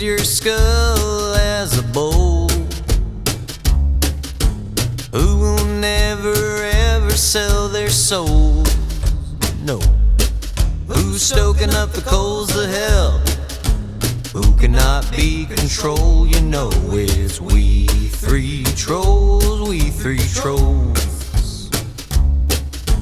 use your skull as a bowl. Who will never ever sell their soul? No. Who's stoking up the coals of hell? Who cannot be controlled? You know it's we three trolls, we three trolls.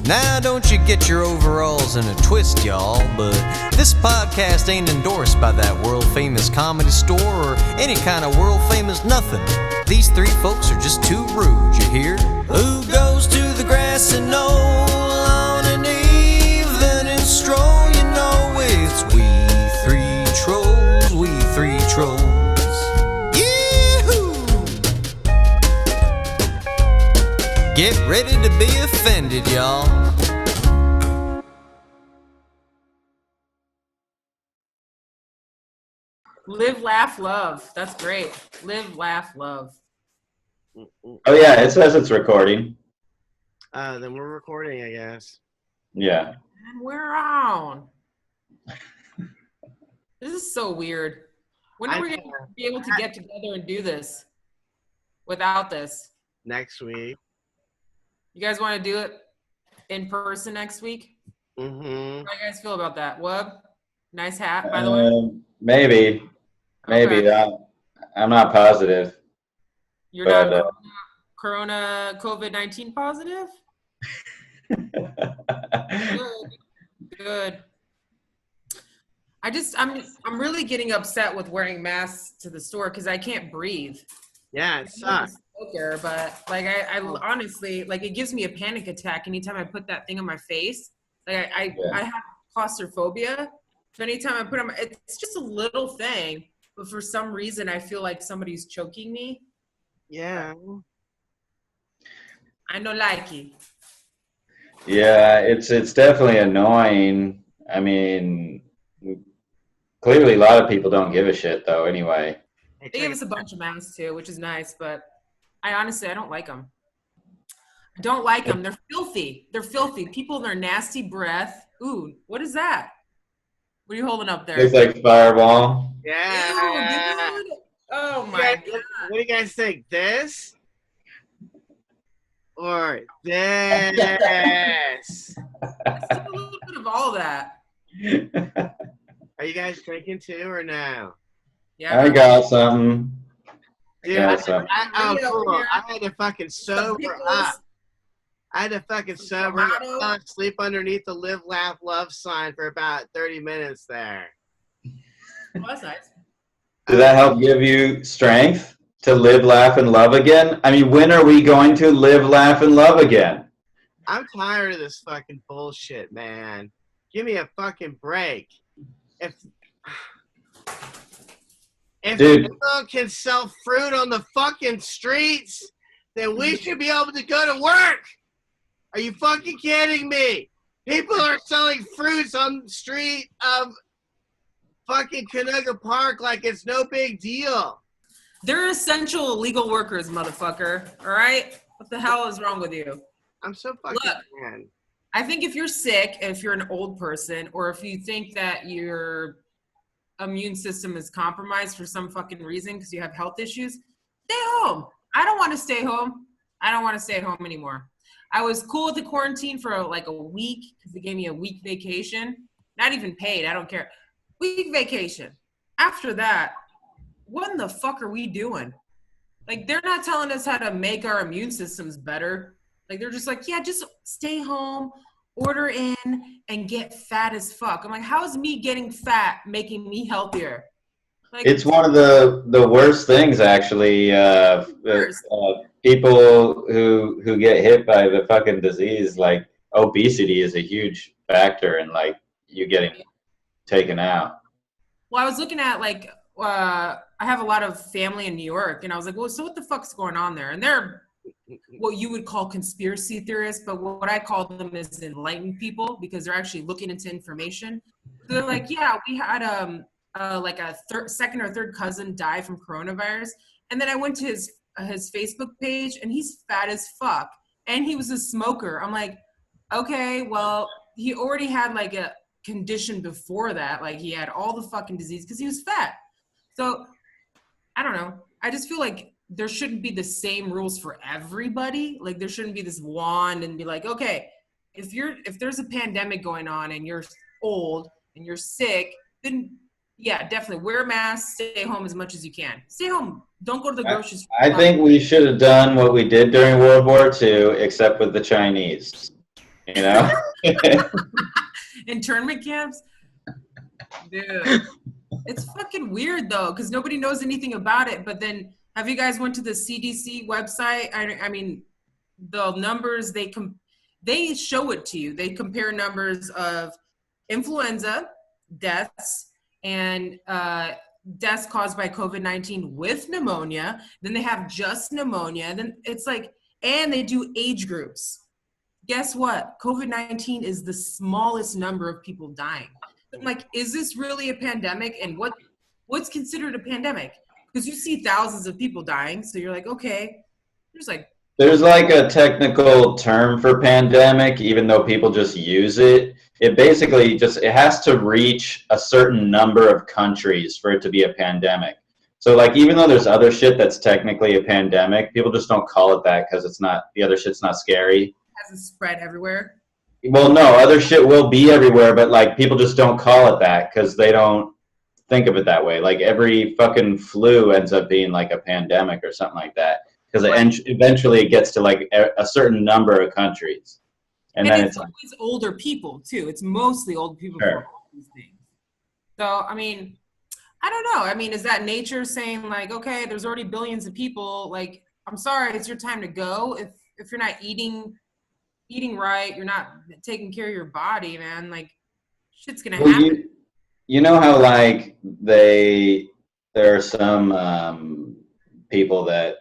Now don't you get your overalls in a twist, y'all, but this podcast ain't endorsed by that world-famous comedy store or any kind of world-famous nothing. These three folks are just too rude, you hear? Who goes to the grassy knoll on an evening stroll? You know it's we three trolls, we three trolls. Yee-hoo! Get ready to be offended, y'all. Live, laugh, love. That's great. Live, laugh, love. Oh yeah, it says it's recording. Then we're recording, I guess. Yeah. And we're on. This is so weird. When are we going to be able to get together and do this without this? Next week. You guys want to do it in person next week? Mm-hmm. How do you guys feel about that? Wub, nice hat, by the way. Maybe. Okay. I'm not positive. You're but, not corona COVID-19 positive? Good. I'm really getting upset with wearing masks to the store because I can't breathe. Yeah, it sucks. But like I honestly, like, it gives me a panic attack anytime I put that thing on my face. Like I have claustrophobia. So anytime I put on it's just a little thing, but for some reason I feel like somebody's choking me. Yeah. I know, likey. Yeah, it's definitely annoying. I mean, clearly a lot of people don't give a shit though anyway. They gave us a bunch of masks too, which is nice, but I don't like them. I don't like them. They're filthy. They're filthy. People in their nasty breath. Ooh, what is that? What are you holding up there? It's like Fireball. Yeah. Ew, dude. Oh my God. What do you guys think? This? Or this? It's a little bit of all that. Are you guys drinking too or no? Yeah. I got something. Dude, Cool. I had to fucking sober up. I had to fucking sober up, sleep underneath the live, laugh, love sign for about 30 minutes there. Well, that's nice. Did that help give you strength to live, laugh, and love again? I mean, when are we going to live, laugh, and love again? I'm tired of this fucking bullshit, man. Give me a fucking break. If people can sell fruit on the fucking streets, then we should be able to go to work. Are you fucking kidding me? People are selling fruits on the street of fucking Canoga Park like it's no big deal. They're essential legal workers, motherfucker. All right? What the hell is wrong with you? I'm so fucking mad. I think if you're sick, if you're an old person, or if you think that your immune system is compromised for some fucking reason because you have health issues, stay home. I don't want to stay home. I don't want to stay at home anymore. I was cool with the quarantine for like a week because they gave me a week vacation. Not even paid. I don't care. Week vacation. After that, what in the fuck are we doing? Like, they're not telling us how to make our immune systems better. Like, they're just like, yeah, just stay home, order in, and get fat as fuck. I'm like, how is me getting fat making me healthier? Like, It's one of the worst things, actually. People who get hit by the fucking disease, like obesity, is a huge factor in like you getting taken out. Well, I was looking at like I have a lot of family in New York, and I was like, well, so what the fuck's going on there? And they're what you would call conspiracy theorists, but what I call them is enlightened people because they're actually looking into information. They're like, yeah, we had like a second or third cousin die from coronavirus, and then I went to his Facebook page, and he's fat as fuck, and he was a smoker. I'm like, okay, well, he already had like a condition before that, like he had all the fucking disease because he was fat. So I don't know. I just feel like there shouldn't be the same rules for everybody. Like there shouldn't be this wand and be like, okay, if there's a pandemic going on and you're old and you're sick, then yeah, definitely wear a mask, stay home as much as you can. Stay home. Don't go to the grocery store. I think we should have done what we did during World War II, except with the Chinese. You know? Internment camps? Dude. It's fucking weird though, because nobody knows anything about it. But then, have you guys went to the CDC website? I mean, the numbers, they show it to you. They compare numbers of influenza deaths and deaths caused by COVID-19 with pneumonia. Then they have just pneumonia. Then it's like, and they do age groups. Guess what? COVID-19 is the smallest number of people dying. I'm like, is this really a pandemic? And what's considered a pandemic? Because you see thousands of people dying, so you're like, okay. There's like a technical term for pandemic, even though people just use it. It basically it has to reach a certain number of countries for it to be a pandemic. So like, even though there's other shit that's technically a pandemic, people just don't call it that because the other shit's not scary. It hasn't spread everywhere. Well, no, other shit will be everywhere, but like people just don't call it that because they don't think of it that way. Like every fucking flu ends up being like a pandemic or something like that because eventually it gets to like a certain number of countries, and then it's always like, older people too. It's mostly old people for all these things. So I mean, I don't know. I mean, is that nature saying like, okay, there's already billions of people. Like, I'm sorry, it's your time to go. If you're not eating right, you're not taking care of your body, man, like shit's gonna happen. You know how like there are some people that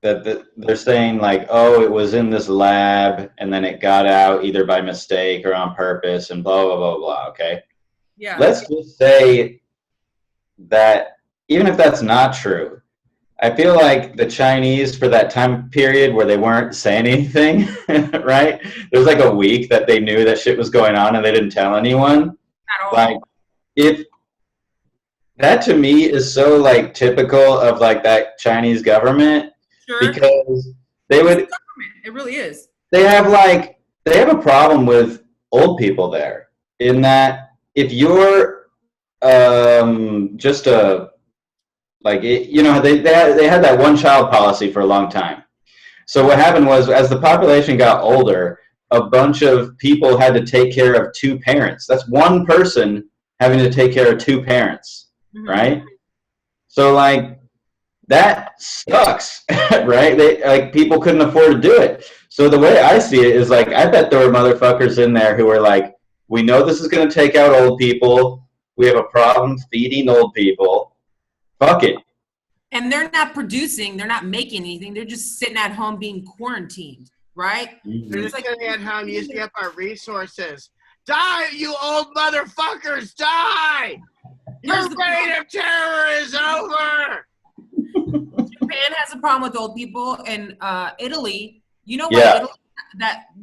they're saying like, oh, it was in this lab and then it got out either by mistake or on purpose and blah blah blah blah. Okay. Yeah. Let's just say that even if that's not true, I feel like the Chinese, for that time period where they weren't saying anything, right? There's like a week that they knew that shit was going on and they didn't tell anyone. At all. Like, if that to me is so like typical of like that Chinese government, because they would. It really is. They have a problem with old people there, in that if you're just a like it, you know, they had that one child policy for a long time. So what happened was, as the population got older, a bunch of people had to take care of two parents. That's one person having to take care of two parents, right? So like that sucks, right? People couldn't afford to do it. So the way I see it is like, I bet there were motherfuckers in there who were like, we know this is going to take out old people. We have a problem feeding old people. Fuck it. And they're not producing, they're not making anything. They're just sitting at home being quarantined, right? They're just sitting at home using up our resources. Die, you old motherfuckers, die! Your reign of terror is over! Japan has a problem with old people, and Italy, you know what? Italy,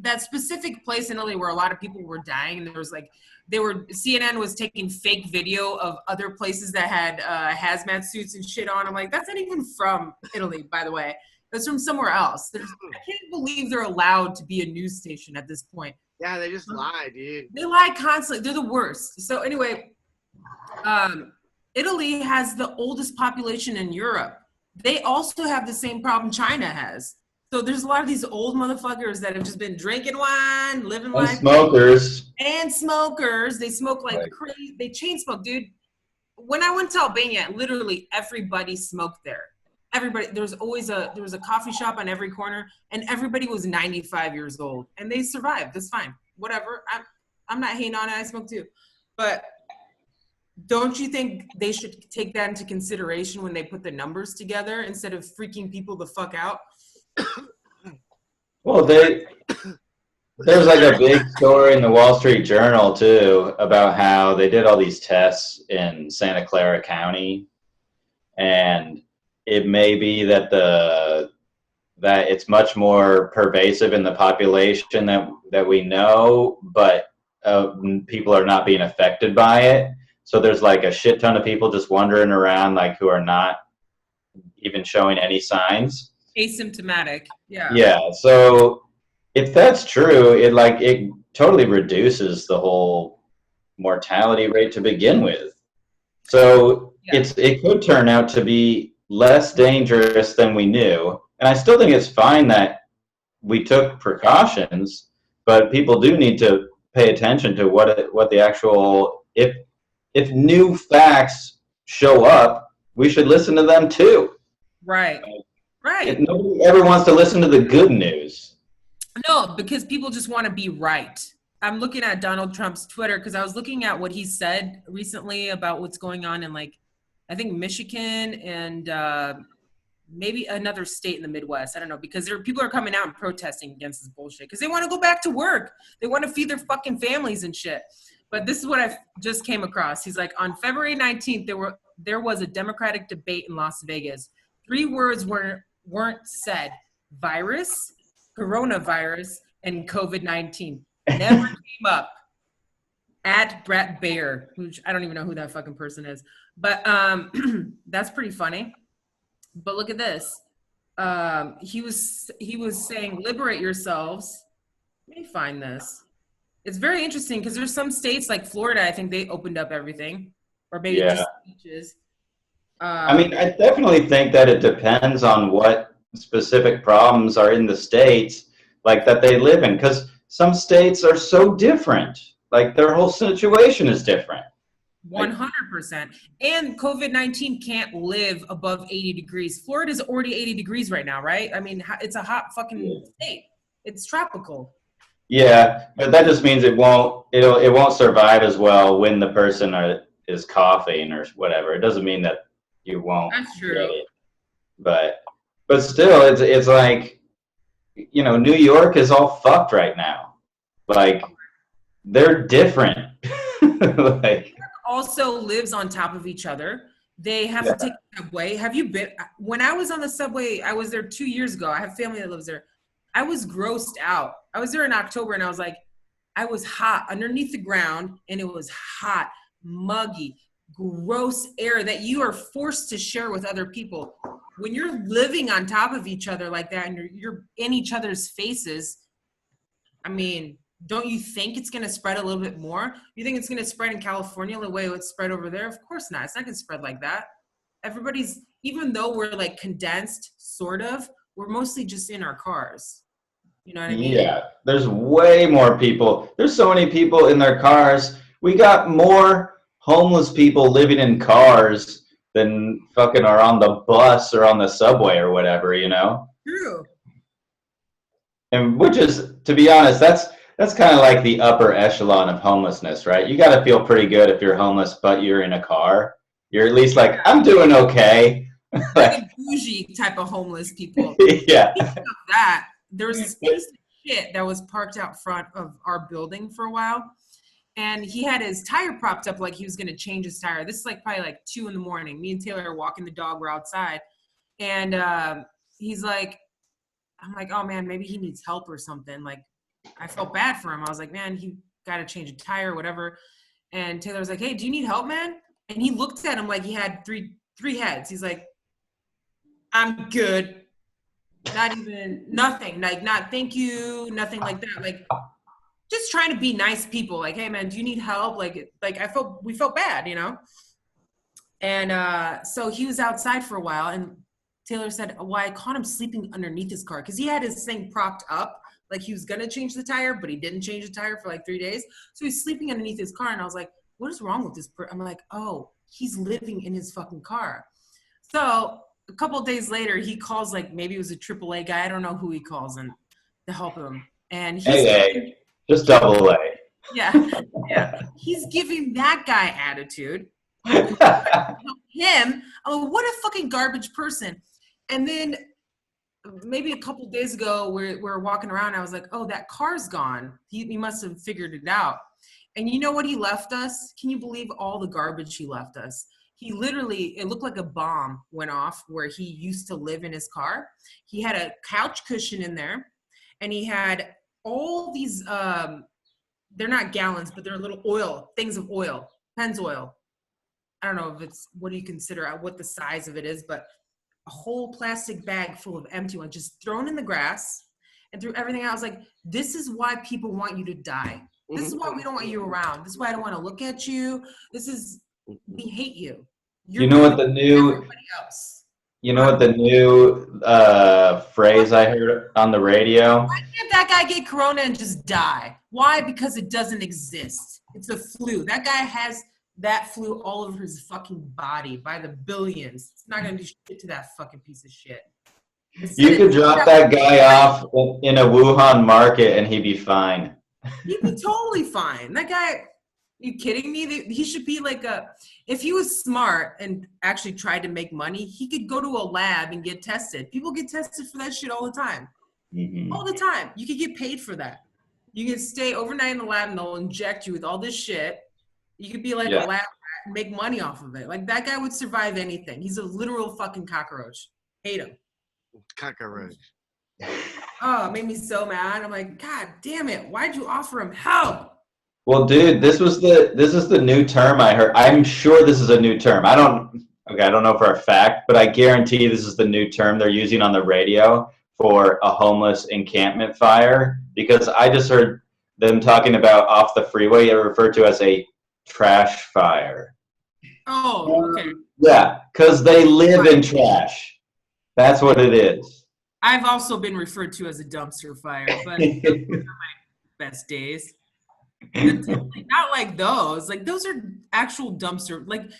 that specific place in Italy where a lot of people were dying, and there was like, CNN was taking fake video of other places that had hazmat suits and shit on. I'm like, that's not even from Italy, by the way. That's from somewhere else. I can't believe they're allowed to be a news station at this point. Yeah, they just lie, dude. They lie constantly. They're the worst. So anyway, Italy has the oldest population in Europe. They also have the same problem China has. So there's a lot of these old motherfuckers that have just been drinking wine, living life. Smokers. And smokers. They smoke like crazy. They chain smoke, dude. When I went to Albania, literally everybody smoked there. Everybody. There was a coffee shop on every corner, and everybody was 95 years old, and they survived. That's fine. Whatever. I'm not hating on it. I smoke too. But don't you think they should take that into consideration when they put the numbers together instead of freaking people the fuck out? Well, there's like a big story in the Wall Street Journal too about how they did all these tests in Santa Clara County, and it may be that that it's much more pervasive in the population that we know, but people are not being affected by it. So there's like a shit ton of people just wandering around, like, who are not even showing any signs. Asymptomatic. Yeah. Yeah. So if that's true, it totally reduces the whole mortality rate to begin with. So Yeah. it could turn out to be less dangerous than we knew. And I still think it's fine that we took precautions, but people do need to pay attention to what the actual, if new facts show up, we should listen to them too. Right. Right. Nobody ever wants to listen to the good news. No, because people just want to be right. I'm looking at Donald Trump's Twitter because I was looking at what he said recently about what's going on in, like, I think Michigan and maybe another state in the Midwest. I don't know, because people are coming out and protesting against this bullshit because they want to go back to work. They want to feed their fucking families and shit. But this is what I just came across. He's like, on February 19th, there was a Democratic debate in Las Vegas. 3 words weren't said: virus, coronavirus, and COVID-19. Never came up. At Brat Bear, which I don't even know who that fucking person is. But that's pretty funny. But look at this. He was saying, liberate yourselves. Let me find this. It's very interesting because there's some states like Florida, I think they opened up everything. Or maybe just beaches. I mean, I definitely think that it depends on what specific problems are in the states like that they live in, because some states are so different. Like, their whole situation is different. 100%. And COVID-19 can't live above 80 degrees. Florida's already 80 degrees right now, right? I mean, it's a hot fucking state. It's tropical. Yeah, but that just means it won't survive as well when the person is coughing or whatever. It doesn't mean that you won't. That's true. Get it. But still, it's like, you know, New York is all fucked right now. Like, they're different. Like, also lives on top of each other. They have to take the subway. Have you been? When I was on the subway, I was there 2 years ago. I have family that lives there. I was grossed out. I was there in October and I was like, I was hot underneath the ground and it was hot, muggy, gross air that you are forced to share with other people. When you're living on top of each other like that and you're in each other's faces, I mean, don't you think it's going to spread a little bit more? You think it's going to spread in California the way it's spread over there? Of course not. It's not going to spread like that. Everybody's, even though we're like condensed, sort of, we're mostly just in our cars. You know what I mean? Yeah, there's way more people. There's so many people in their cars. We got more homeless people living in cars than fucking are on the bus or on the subway or whatever, you know? True. And which is, to be honest, that's kind of like the upper echelon of homelessness, right? You got to feel pretty good if you're homeless, but you're in a car. You're at least like, I'm doing okay. Like a bougie type of homeless people. Yeah. Speaking of that, there was this piece of shit that was parked out front of our building for a while. And he had his tire propped up like he was going to change his tire. This is like probably like 2 a.m. Me and Taylor are walking the dog. We're outside. And he's like, I'm like, oh man, maybe he needs help or something. Like, I felt bad for him. I was like, man, he got to change a tire or whatever. And Taylor was like, hey, do you need help, man? And he looked at him like he had three heads. He's like, I'm good. Not even, nothing. Like, not thank you, nothing like that. Like, just trying to be nice people. Like, hey man, do you need help? Like we felt bad, you know? And so he was outside for a while and Taylor said, well, I caught him sleeping underneath his car because he had his thing propped up. Like he was going to change the tire, but he didn't change the tire for like 3 days. So he's sleeping underneath his car. And I was like, what is wrong with this I'm like, oh, he's living in his fucking car. So a couple of days later, he calls, like, maybe it was a AAA guy. I don't know who he calls and to help him. And he's just double A. Yeah. Yeah. He's giving that guy attitude. Him. Oh, what a fucking garbage person. And then maybe a couple of days ago, we're walking around. I was like, oh, that car's gone. He must have figured it out. And you know what he left us? Can you believe all the garbage he left us? He literally, it looked like a bomb went off where he used to live in his car. He had a couch cushion in there. And he had all these, they're not gallons, but they're little oil, things of oil, Pennzoil. I don't know if it's, what do you consider, what the size of it is, but a whole plastic bag full of empty ones just thrown in the grass and threw everything out. I was like, this is why people want you to die. This is why we don't want you around. This is why I don't want to look at you. We hate you. You know what the new, everybody else. you know what the new phrase I heard on the radio? Why can't that guy get corona and just die? Why? Because it doesn't exist. It's a flu. That guy has that flu all over his fucking body by the billions. It's not going to do shit to that fucking piece of shit. You could drop that guy off in a Wuhan market and he'd be fine. He'd be totally fine. That guy, are you kidding me? He should be like if he was smart and actually tried to make money, he could go to a lab and get tested. People get tested for that shit all the time. Mm-hmm. All the time. You could get paid for that. You can stay overnight in the lab and they'll inject you with all this shit. You could be like a lab rat and make money off of it. Like, that guy would survive anything. He's a literal fucking cockroach. Hate him. Cockroach. Oh, it made me so mad. I'm like, God damn it. Why'd you offer him help? Well, dude, this is the new term I heard. I'm sure this is a new term. I don't know for a fact, but I guarantee this is the new term they're using on the radio for a homeless encampment fire, because I just heard them talking about off the freeway, referred to as a trash fire. Oh, okay. Yeah, because they live in trash. That's what it is. I've also been referred to as a dumpster fire, but those are my best days. Not like those. Like, those are actual dumpster. Like,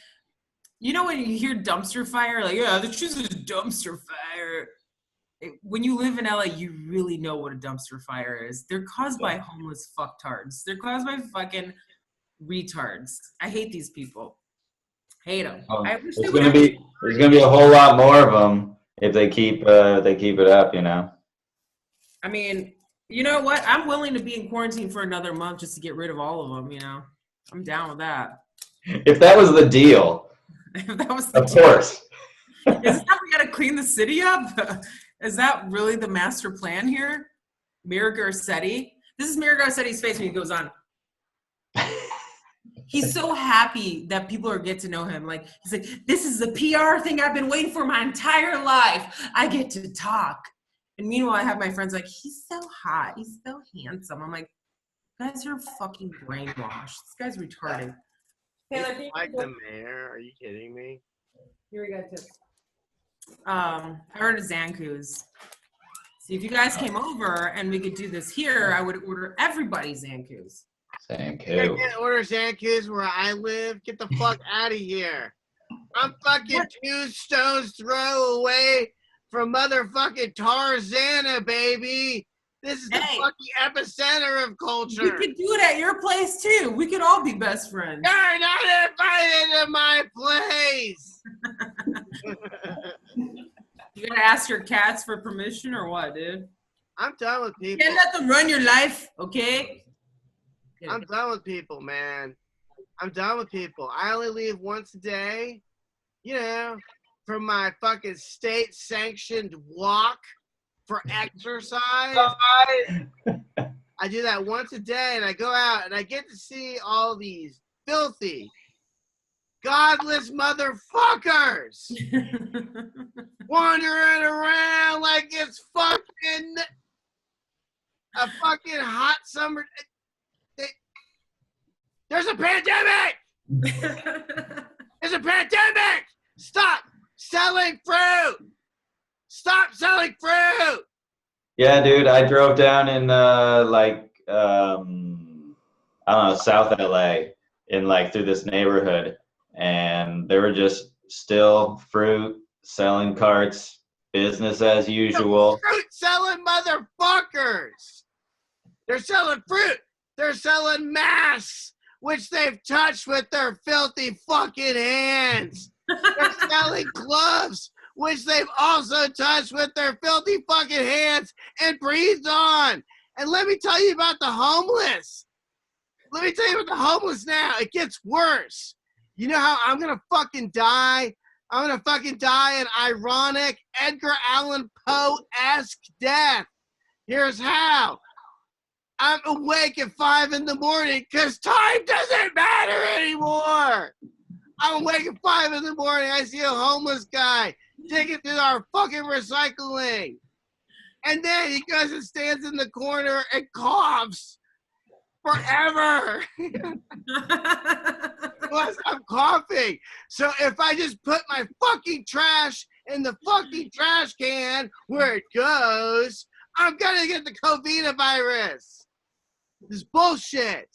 you know when you hear dumpster fire, like, yeah, this is a dumpster fire. When you live in LA, you really know what a dumpster fire is. They're caused by homeless fucktards. They're caused by fucking retards. I hate these people. Hate them. There's gonna be a whole lot more of them if they keep it up, you know. I mean, you know what? I'm willing to be in quarantine for another month just to get rid of all of them. You know, I'm down with that. If that was the deal, If that was of course. Is that we gotta clean the city up? Is that really the master plan here? Mira Garcetti. This is Mira Garcetti's face when he goes on. He's so happy that people are get to know him. Like, he's like, this is the PR thing I've been waiting for my entire life. I get to talk. And meanwhile, I have my friends like, he's so hot. He's so handsome. I'm like, you guys are fucking brainwashed. This guy's retarded. Taylor, Like the mayor? Are you kidding me? here we go, tips. I ordered Zankus. See, if you guys came over and we could do this here, I would order everybody Zankus. Thank You you. can't order Zankus where I live. Get the fuck out of here. I'm fucking 2 stones throw away from motherfucking Tarzana, baby. This is the fucking epicenter of culture. We could do it at your place too. We could all be best friends. You're not invited to my place. You gotta ask your cats for permission or what, dude? I'm done with people. You can't let them run your life, okay? I'm done with people, man. I'm done with people. I only leave once a day, you know, for my fucking state-sanctioned walk for exercise. I do that once a day, and I go out, and I get to see all these filthy, godless motherfuckers wandering around like it's fucking a fucking hot summer. There's a pandemic! There's a pandemic! Stop selling fruit! Stop selling fruit! Yeah, dude, I drove down in I don't know, South LA, in through this neighborhood, and there were just still fruit selling carts, business as usual. Fruit selling motherfuckers! They're selling fruit! They're selling masks, which they've touched with their filthy fucking hands. They're selling gloves, which they've also touched with their filthy fucking hands and breathed on. And let me tell you about the homeless. Let me tell you about the homeless now. It gets worse. You know how I'm going to fucking die? I'm going to fucking die an ironic Edgar Allan Poe-esque death. Here's how. I'm awake at 5 in the morning because time doesn't matter anymore. I'm waking 5 in the morning. I see a homeless guy digging through our fucking recycling. And then he goes and stands in the corner and coughs forever. Plus, I'm coughing. So if I just put my fucking trash in the fucking trash can where it goes, I'm gonna get the COVID virus. This is bullshit.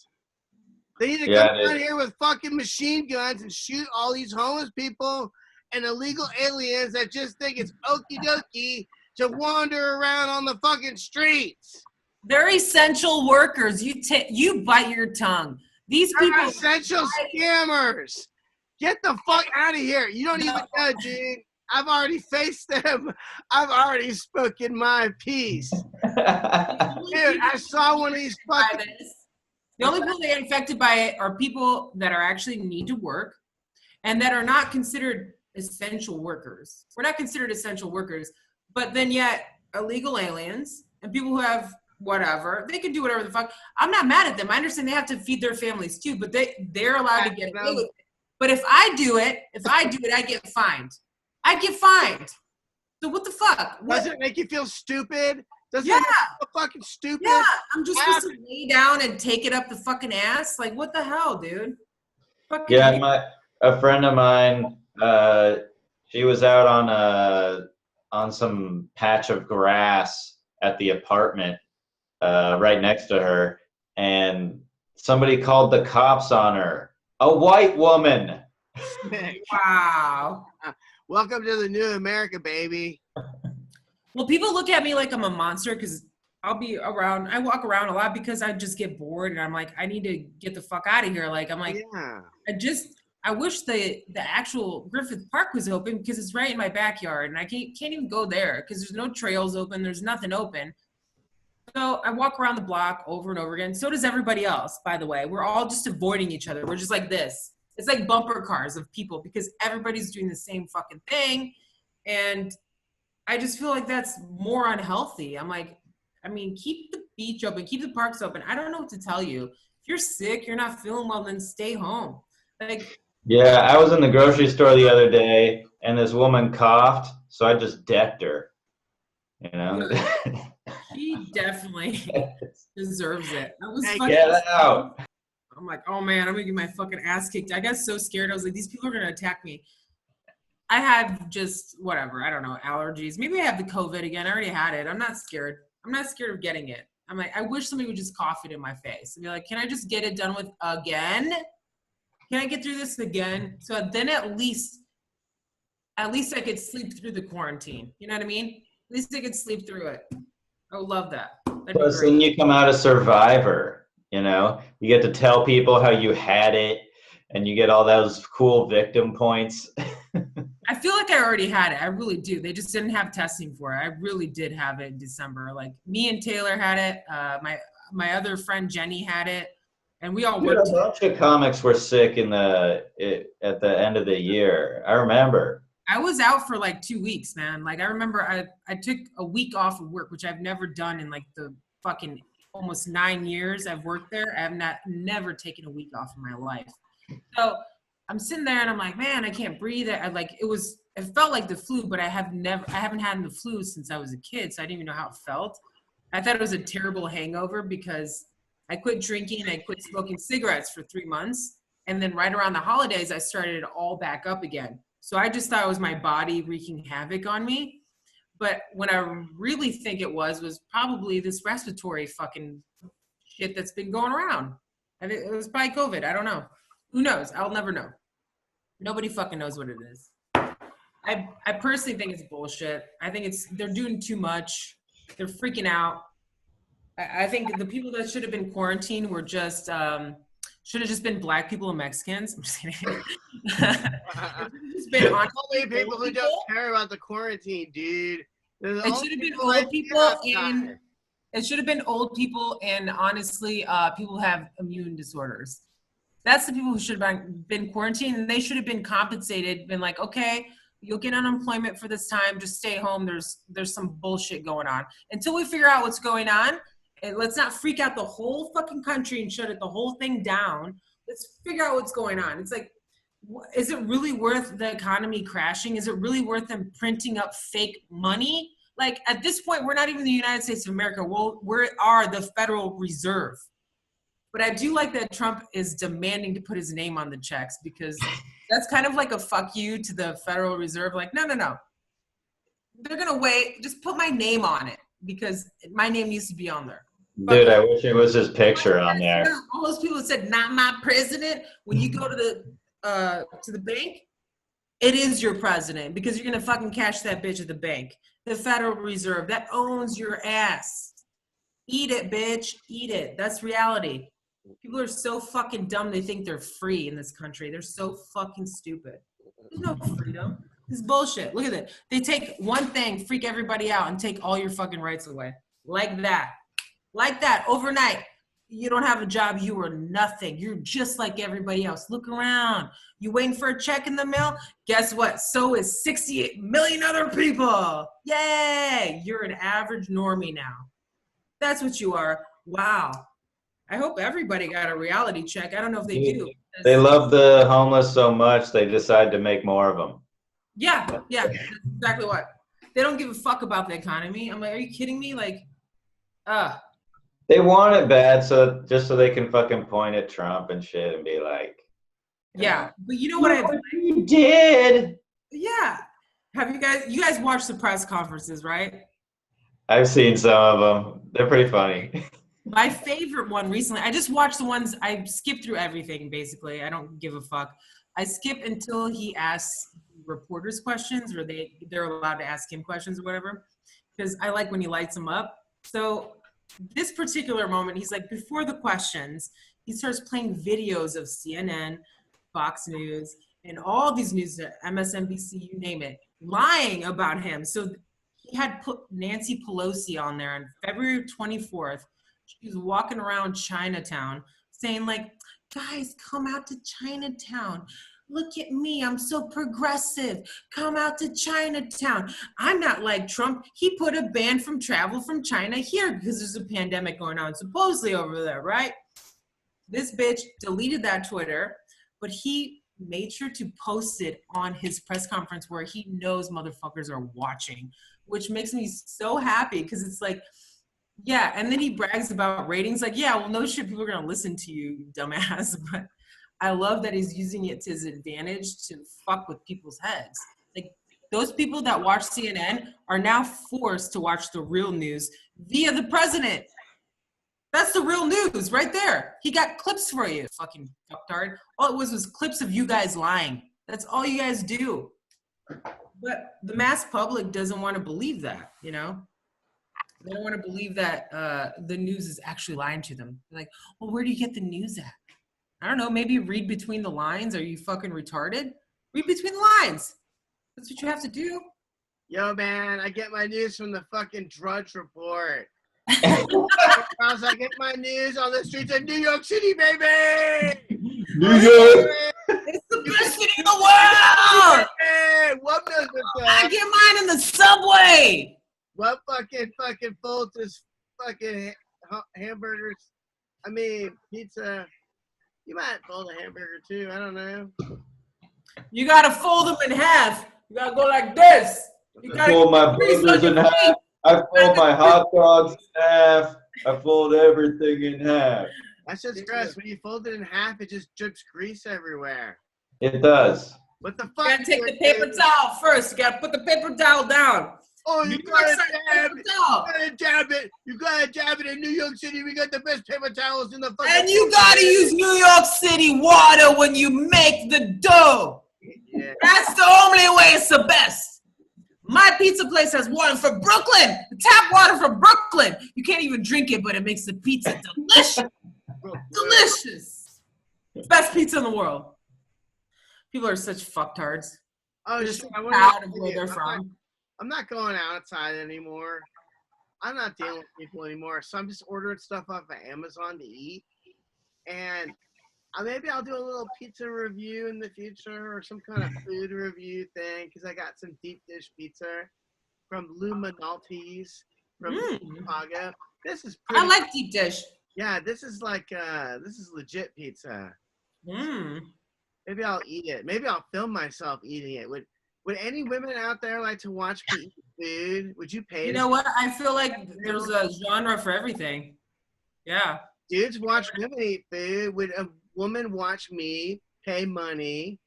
They need to come down here with fucking machine guns and shoot all these homeless people and illegal aliens that just think it's okie dokie to wander around on the fucking streets. They're essential workers. You bite your tongue. These people are essential scammers. Get the fuck out of here. You don't even know, dude. I've already faced them. I've already spoken my piece. Dude, I saw one of these fucking... The only people that get infected by it are people that are actually need to work and that are not considered essential workers. We're not considered essential workers, but then yet illegal aliens and people who have whatever, they can do whatever the fuck. I'm not mad at them. I understand they have to feed their families too, but they're allowed to get away with it. But if I do it, I get fined. I get fined. So what the fuck? Does it make you feel stupid? Does it make you feel fucking stupid? Yeah, I'm just supposed to lay down and take it up the fucking ass? Like, what the hell, dude? Fucking a friend of mine, she was out on some patch of grass at the apartment right next to her, and somebody called the cops on her. A white woman. Wow. Welcome to the new America, baby. Well, people look at me like I'm a monster because I walk around a lot because I just get bored and I'm like, I need to get the fuck out of here. Like, I'm like, I wish the actual Griffith Park was open because it's right in my backyard and I can't even go there because there's no trails open. There's nothing open. So I walk around the block over and over again. So does everybody else, by the way. We're all just avoiding each other. We're just like this. It's like bumper cars of people because everybody's doing the same fucking thing. And I just feel like that's more unhealthy. I'm like, I mean, keep the beach open, keep the parks open. I don't know what to tell you. If you're sick, you're not feeling well, then stay home. Like, yeah, I was in the grocery store the other day and this woman coughed, so I just decked her. You know? She definitely deserves it. Get out. I'm like, oh man, I'm gonna get my fucking ass kicked. I got so scared. I was like, these people are gonna attack me. I have just whatever, I don't know, allergies. Maybe I have the COVID again. I already had it. I'm not scared. I'm not scared of getting it. I'm like, I wish somebody would just cough it in my face and be like, can I just get it done with again? Can I get through this again? So then at least I could sleep through the quarantine. You know what I mean? At least I could sleep through it. I would love that. Plus, then you come out a survivor, you know? You get to tell people how you had it, and you get all those cool victim points. I feel like I already had it. I really do. They just didn't have testing for it. I really did have it in December. Like, me and Taylor had it. My other friend, Jenny, had it. And we all worked. A bunch of comics were sick at the end of the year. I remember. I was out for like 2 weeks, man. Like, I remember I took a week off of work, which I've never done in like the fucking almost 9 years I've worked there. I have never taken a week off in my life. So I'm sitting there and I'm like, man, I can't breathe. It felt like the flu, but I haven't had the flu since I was a kid. So I didn't even know how it felt. I thought it was a terrible hangover because I quit drinking and I quit smoking cigarettes for 3 months. And then right around the holidays, I started it all back up again. So I just thought it was my body wreaking havoc on me. But what I really think it was probably this respiratory fucking shit that's been going around. And it was probably COVID. I don't know. Who knows? I'll never know. Nobody fucking knows what it is. I personally think it's bullshit. I think they're doing too much. They're freaking out. I think the people that should have been quarantined were just should have just been black people and Mexicans. I'm just kidding. It's been only people who don't care about the quarantine, dude. It should have been old people and it should have been old people and honestly, people who have immune disorders. That's the people who should have been quarantined and they should have been compensated, been like, okay, you'll get unemployment for this time, just stay home. There's some bullshit going on. Until we figure out what's going on, and let's not freak out the whole fucking country and shut the whole thing down. Let's figure out what's going on. It's like is it really worth the economy crashing? Is it really worth them printing up fake money? Like, at this point, we're not even the United States of America. Well, we are the Federal Reserve. But I do like that Trump is demanding to put his name on the checks, because that's kind of like a fuck you to the Federal Reserve. Like, no. They're going to wait. Just put my name on it, because my name needs to be on there. Dude, I wish it was his picture on there. All those people that said, not my president, when you go to the bank, it is your president, because you're going to fucking cash that bitch at the bank. The Federal Reserve, that owns your ass. Eat it, bitch. Eat it. That's reality. People are so fucking dumb, they think they're free in this country. They're so fucking stupid. There's no freedom. This is bullshit. Look at it. They take one thing, freak everybody out, and take all your fucking rights away. Like that. Like that. Overnight. You don't have a job. You are nothing. You're just like everybody else. Look around. You waiting for a check in the mail? Guess what? So is 68 million other people. Yay! You're an average normie now. That's what you are. Wow. I hope everybody got a reality check. I don't know if they do. They love the homeless so much, they decide to make more of them. Yeah, that's exactly what. They don't give a fuck about the economy. I'm like, are you kidding me? Like, They want it bad, so just so they can fucking point at Trump and shit and be like, yeah. But you know what you did? Yeah. Have you guys watched the press conferences, right? I've seen some of them. They're pretty funny. My favorite one recently, I just watched the ones, I skipped through everything, basically. I don't give a fuck. I skip until he asks reporters questions, or they're allowed to ask him questions or whatever, because I like when he lights them up. So this particular moment, he's like, before the questions, he starts playing videos of CNN, Fox News, and all these news, MSNBC, you name it, lying about him. So he had put Nancy Pelosi on there on February 24th. She was walking around Chinatown saying, like, guys, come out to Chinatown. Look at me. I'm so progressive. Come out to Chinatown. I'm not like Trump. He put a ban from travel from China here because there's a pandemic going on, supposedly over there, right? This bitch deleted that Twitter, but he made sure to post it on his press conference where he knows motherfuckers are watching, which makes me so happy, because it's like, yeah, and then he brags about ratings. Like, yeah, well, no shit, people are going to listen to you, dumbass. But I love that he's using it to his advantage to fuck with people's heads. Like, those people that watch CNN are now forced to watch the real news via the president. That's the real news right there. He got clips for you, fucking fucktard. All it was clips of you guys lying. That's all you guys do. But the mass public doesn't want to believe that, you know? They don't want to believe that the news is actually lying to them. They're like, well, where do you get the news at? I don't know, maybe read between the lines. Are you fucking retarded? Read between the lines. That's what you have to do. Yo, man, I get my news from the fucking Drudge Report. I get my news on the streets of New York City, baby! New York! It's the best city in the world! Hey, what does it I get mine in the subway! What fucking folds is fucking hamburgers? I mean, pizza. You might fold a hamburger too. I don't know. You gotta fold them in half. You gotta go like this. You gotta fold my burgers in half. I fold my hot dogs in half. I fold everything in half. That's just gross. When you fold it in half, it just drips grease everywhere. It does. What the fuck? You gotta take the paper towel first. You gotta put the paper towel down. Oh, you gotta jab it. You gotta jab it. You gotta jab it in New York City. We got the best paper towels in the fucking. And you gotta use New York City water when you make the dough. Yeah. That's the only way it's the best. My pizza place has water from Brooklyn. Tap water from Brooklyn. You can't even drink it, but it makes the pizza delicious. Delicious. Best pizza in the world. People are such fucktards. Oh, just proud of where they're from. I'm not going outside anymore. I'm not dealing with people anymore. So I'm just ordering stuff off of Amazon to eat. And maybe I'll do a little pizza review in the future or some kind of food review thing, because I got some deep dish pizza from Lou Maltese from Chicago. This is pretty. I like deep dish. Yeah, this is like this is legit pizza. Maybe I'll eat it. Maybe I'll film myself eating it. Would any women out there like to watch me eat food? Would you pay? You know what? I feel like there's a genre for everything. Yeah. Dudes watch women eat food. Would a woman watch me pay money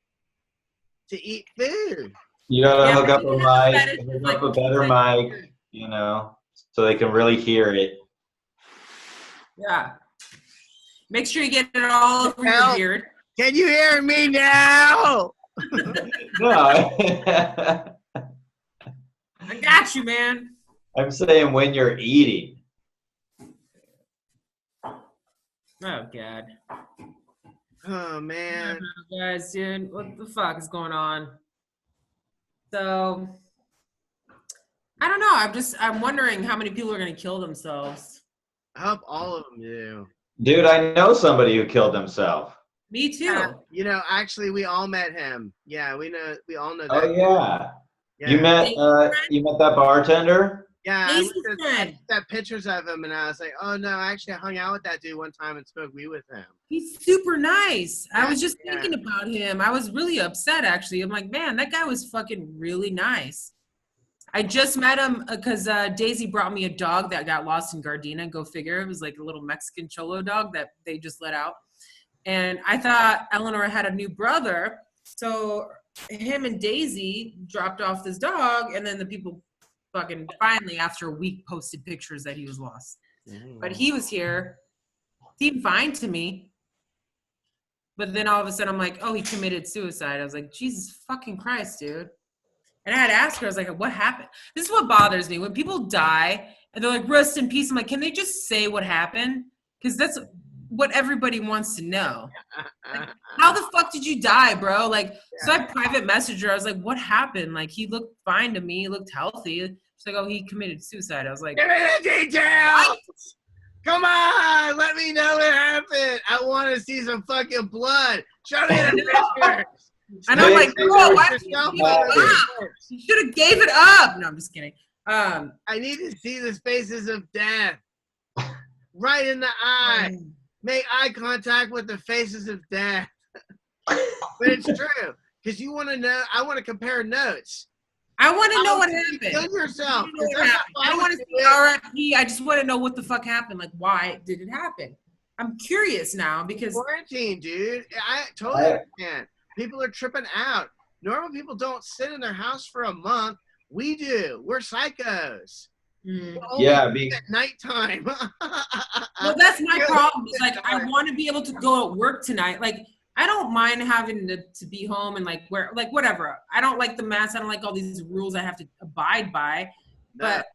to eat food? You gotta Yeah, hook up but a you have mic, fetish, hook like, up a better like- mic, you know, so they can really hear it. Yeah. Make sure you get it all over your beard. Can you hear me now? No, I got you, man. I'm saying when you're eating. Oh, God. Oh man. Guys, dude, what the fuck is going on? So, I don't know. I'm wondering how many people are going to kill themselves. I hope all of them do. Dude, I know somebody who killed himself. Me too. Yeah, you know, actually, we all met him. Yeah, we all know that. Oh yeah. Yeah. You met that bartender? Yeah, I He's looked his at friend. that pictures of him, and I was like, oh no, I actually hung out with that dude one time and smoked weed with him. He's super nice. I was just Yeah. thinking about him. I was really upset, actually. I'm like, man, that guy was fucking really nice. I just met him because Daisy brought me a dog that got lost in Gardena. Go figure. It was like a little Mexican cholo dog that they just let out. And I thought Eleanor had a new brother. So him and Daisy dropped off this dog, and then the people fucking finally, after a week, posted pictures that he was lost. But he was here. Seemed fine to me. But then all of a sudden, I'm like, oh, he committed suicide. I was like, Jesus fucking Christ, dude. And I had to ask her, I was like, what happened? This is what bothers me. When people die and they're like, rest in peace, I'm like, can they just say what happened? Because that's what everybody wants to know. Like, how the fuck did you die, bro? Like, so I private messaged her. I was like, what happened? Like, he looked fine to me. He looked healthy. She's like, oh, he committed suicide. I was like, Give me the details! Come on, let me know what happened. I want to see some fucking blood. Show me the pictures. and I'm like, bro, why did you Yourself give it up? pictures. You should have gave it up. No, I'm just kidding. I need to see the faces of death. Right in the eye. Make eye contact with the faces of death. But it's true. Because you want to know, I want to compare notes. I want to know How what did you happened. kill yourself? I don't know what happened. I don't want to see RIP. I just want to know what the fuck happened. Like, why did it happen? I'm curious now because Quarantine, dude. I totally understand. People are tripping out. Normal people don't sit in their house for a month. We do. We're psychos. We only Yeah, eat at nighttime. well, that's my problem. It's like I want to be able to go at work tonight. Like I don't mind having to be home and like wear like whatever. I don't like the mask. I don't like all these rules I have to abide by. But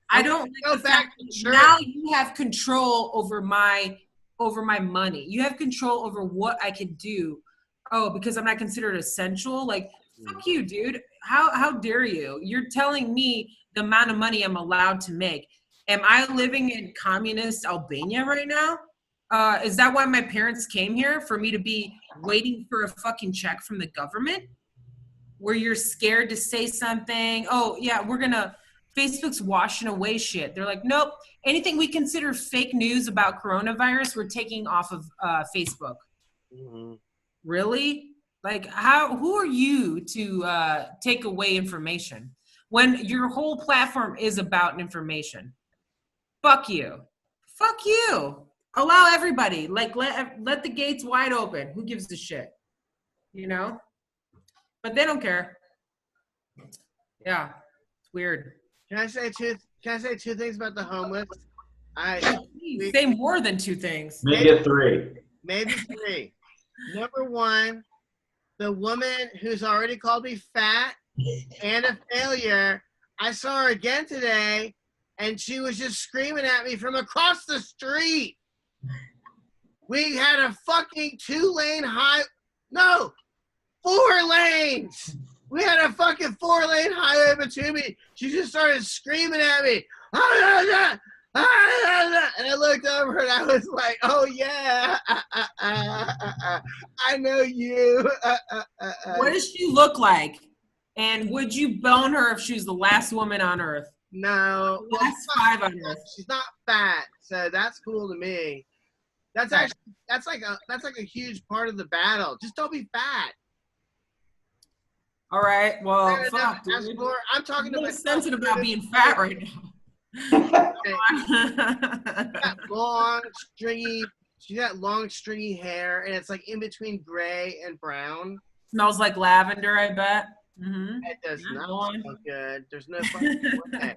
I don't like the fact that now you have control over my money. You have control over what I can do. Oh, because I'm not considered essential. Like fuck you, dude. How dare you? You're telling me the amount of money I'm allowed to make. Am I living in communist Albania right now? Is that why my parents came here? For me to be waiting for a fucking check from the government? Where you're scared to say something? Oh, yeah, Facebook's washing away shit. They're like, nope, anything we consider fake news about coronavirus, we're taking off of Facebook. Mm-hmm. Really? Like, who are you to take away information when your whole platform is about information? Fuck you. Fuck you. Allow everybody. Like, let the gates wide open. Who gives a shit? You know? But they don't care. Yeah. It's weird. Can I say two things about the homeless? Say more than two things. Make it three. Maybe three. Number one, the woman who's already called me fat and a failure, I saw her again today, and she was just screaming at me from across the street. We had a fucking 2-lane no, 4 lanes. We had a fucking 4-lane highway between me. She just started screaming at me. And I looked over and I was like, oh yeah, I know you. What does she look like? And would you bone her if she was the last woman on earth? No. Last 5 on earth. She's not fat, so that's cool to me. That's like a huge part of the battle. Just don't be fat. All right. Well, fuck, dude. I'm talking to I'm myself. sensitive about being fat right now. Got she got long stringy hair, and it's like in between gray and brown. Smells like lavender, I bet. Mm-hmm. It does not smell good. There's no fucking way.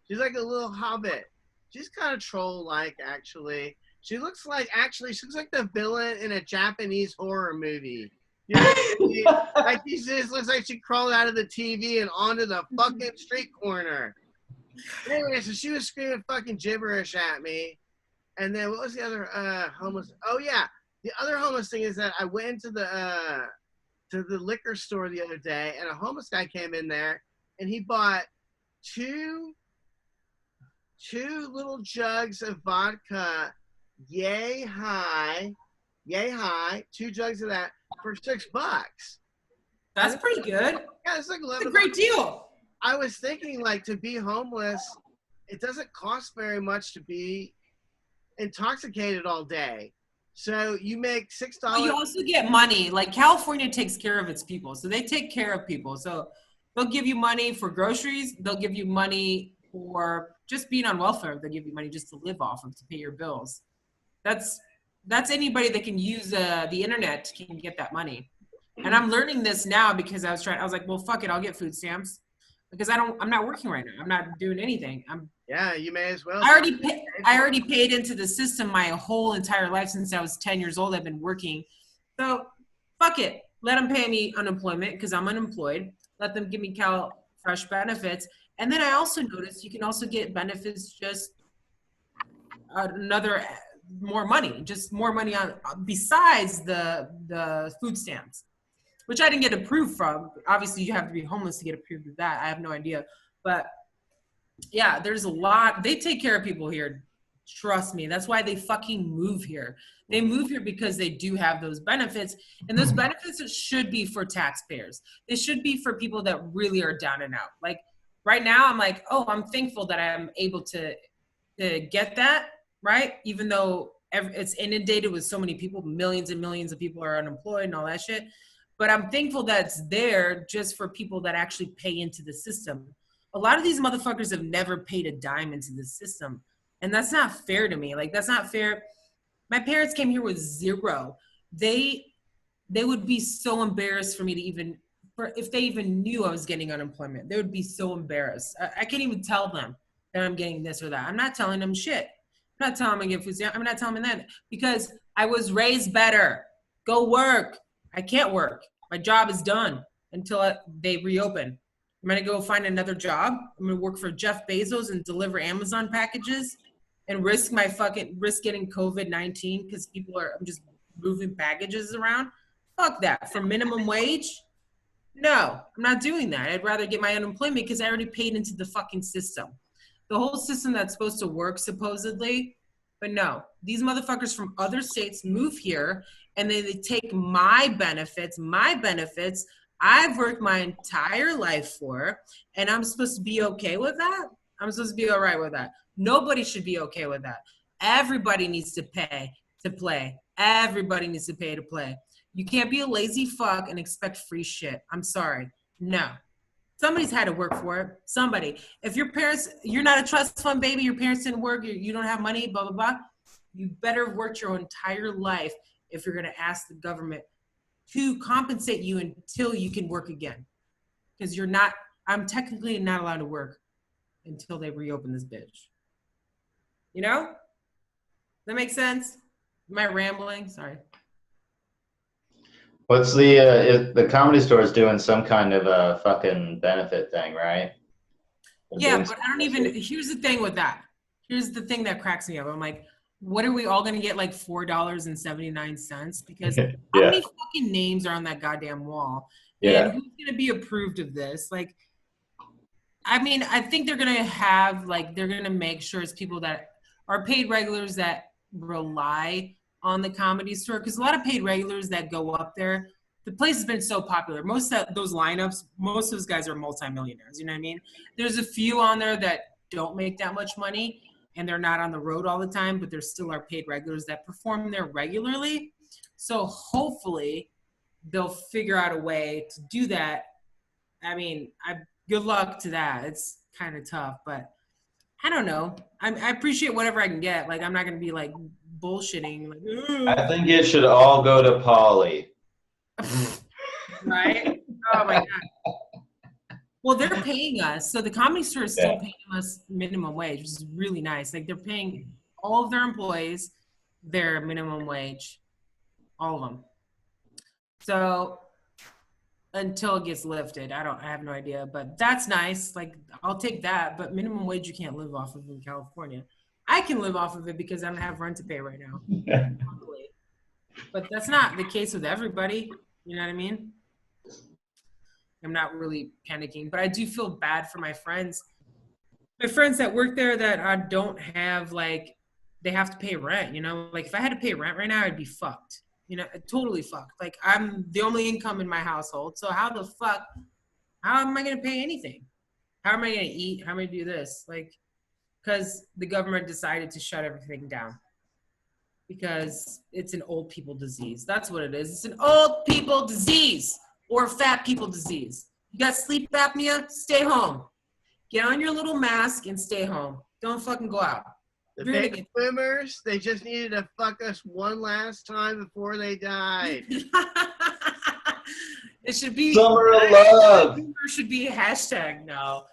She's like a little hobbit. She's kind of troll-like, actually. She looks like the villain in a Japanese horror movie. You know what I mean? Like she just looks like she crawled out of the TV and onto the fucking street corner. Anyway, so she was screaming fucking gibberish at me. And then what was the other homeless? Oh yeah, the other homeless thing is that I went into the liquor store the other day, and a homeless guy came in there, and he bought two little jugs of vodka, yay high, 2 jugs of that for $6. That's pretty good. Yeah, it's like $11. That's a great deal. I was thinking, like, to be homeless, it doesn't cost very much to be intoxicated all day. So you make $6. Well, you also get money. Like California takes care of its people, so they take care of people. So they'll give you money for groceries. They'll give you money for just being on welfare. They'll give you money just to live off of, to pay your bills. That's anybody that can use the internet can get that money. And I'm learning this now because I was like, well, fuck it, I'll get food stamps because I'm not working right now. I'm not doing anything. Yeah, you may as well. I already paid into the system my whole entire life since I was 10 years old. I've been working. So fuck it. Let them pay me unemployment because I'm unemployed. Let them give me fresh benefits. And then I also noticed you can also get benefits just more money on besides the food stamps, which I didn't get approved from. Obviously you have to be homeless to get approved of that. I have no idea. But yeah, there's a lot. They take care of people here. Trust me. That's why they fucking move here. They move here because they do have those benefits. And those benefits should be for taxpayers. They should be for people that really are down and out. Like right now, I'm like, oh, I'm thankful that I'm able to get that, right? Even though it's inundated with so many people, millions and millions of people are unemployed and all that shit. But I'm thankful that it's there just for people that actually pay into the system. A lot of these motherfuckers have never paid a dime into the system. And that's not fair to me. Like, that's not fair. My parents came here with zero. They would be so embarrassed for me to if they even knew I was getting unemployment. They would be so embarrassed. I can't even tell them that I'm getting this or that. I'm not telling them shit. I'm not telling them I get food stamps. I'm not telling them that because I was raised better. Go work. I can't work. My job is done until they reopen. I'm going to go find another job. I'm going to work for Jeff Bezos and deliver Amazon packages and risk getting COVID-19 because I'm just moving packages around. Fuck that. For minimum wage? No, I'm not doing that. I'd rather get my unemployment because I already paid into the fucking system. The whole system that's supposed to work supposedly, but no. These motherfuckers from other states move here and then they take my benefits I've worked my entire life for, and I'm supposed to be okay with that? I'm supposed to be all right with that. Nobody should be okay with that. Everybody needs to pay to play. Everybody needs to pay to play. You can't be a lazy fuck and expect free shit. I'm sorry. No. Somebody's had to work for it. Somebody. If you're not a trust fund baby, your parents didn't work, you don't have money, blah, blah, blah, you better have worked your entire life if you're going to ask the government to compensate you until you can work again. Because I'm technically not allowed to work until they reopen this bitch. You know? Does that make sense? Am I rambling? Sorry. What's the Comedy Store is doing some kind of a fucking benefit thing, right? Yeah, but I don't even, here's the thing with that. Here's the thing that cracks me up. I'm like, what are we all going to get like $4.79? Because how many fucking names are on that goddamn wall? Yeah. And who's going to be approved of this? Like, I mean, I think they're going to have, like, they're going to make sure it's people that are paid regulars that rely on the Comedy Store. Because a lot of paid regulars that go up there, the place has been so popular. Most of those lineups, most of those guys are multimillionaires. You know what I mean? There's a few on there that don't make that much money. and they're not on the road all the time, but they're still our paid regulars that perform there regularly. So hopefully they'll figure out a way to do that. I mean, good luck to that. It's kind of tough, but I don't know. I appreciate whatever I can get. Like, I'm not going to be like bullshitting. Like, I think it should all go to Polly. right? Oh my God. Well, they're paying us. So the Comedy Store is still paying us minimum wage, which is really nice. Like, they're paying all of their employees their minimum wage. All of them. So until it gets lifted, I have no idea, but that's nice. Like, I'll take that, but minimum wage you can't live off of in California. I can live off of it because I don't have rent to pay right now. But that's not the case with everybody. You know what I mean? I'm not really panicking, but I do feel bad for my friends. My friends that work there that don't have, like, they have to pay rent, you know? Like, if I had to pay rent right now, I'd be fucked. You know, totally fucked. Like, I'm the only income in my household. So how am I going to pay anything? How am I going to eat? How am I going to do this? Like, because the government decided to shut everything down. Because it's an old people disease. That's what it is. It's an old people disease or fat people disease. You got sleep apnea? Stay home. Get on your little mask and stay home. Don't fucking go out. The baby boomers, they just needed to fuck us one last time before they died. It should be Summer of Love. There should be a hashtag now.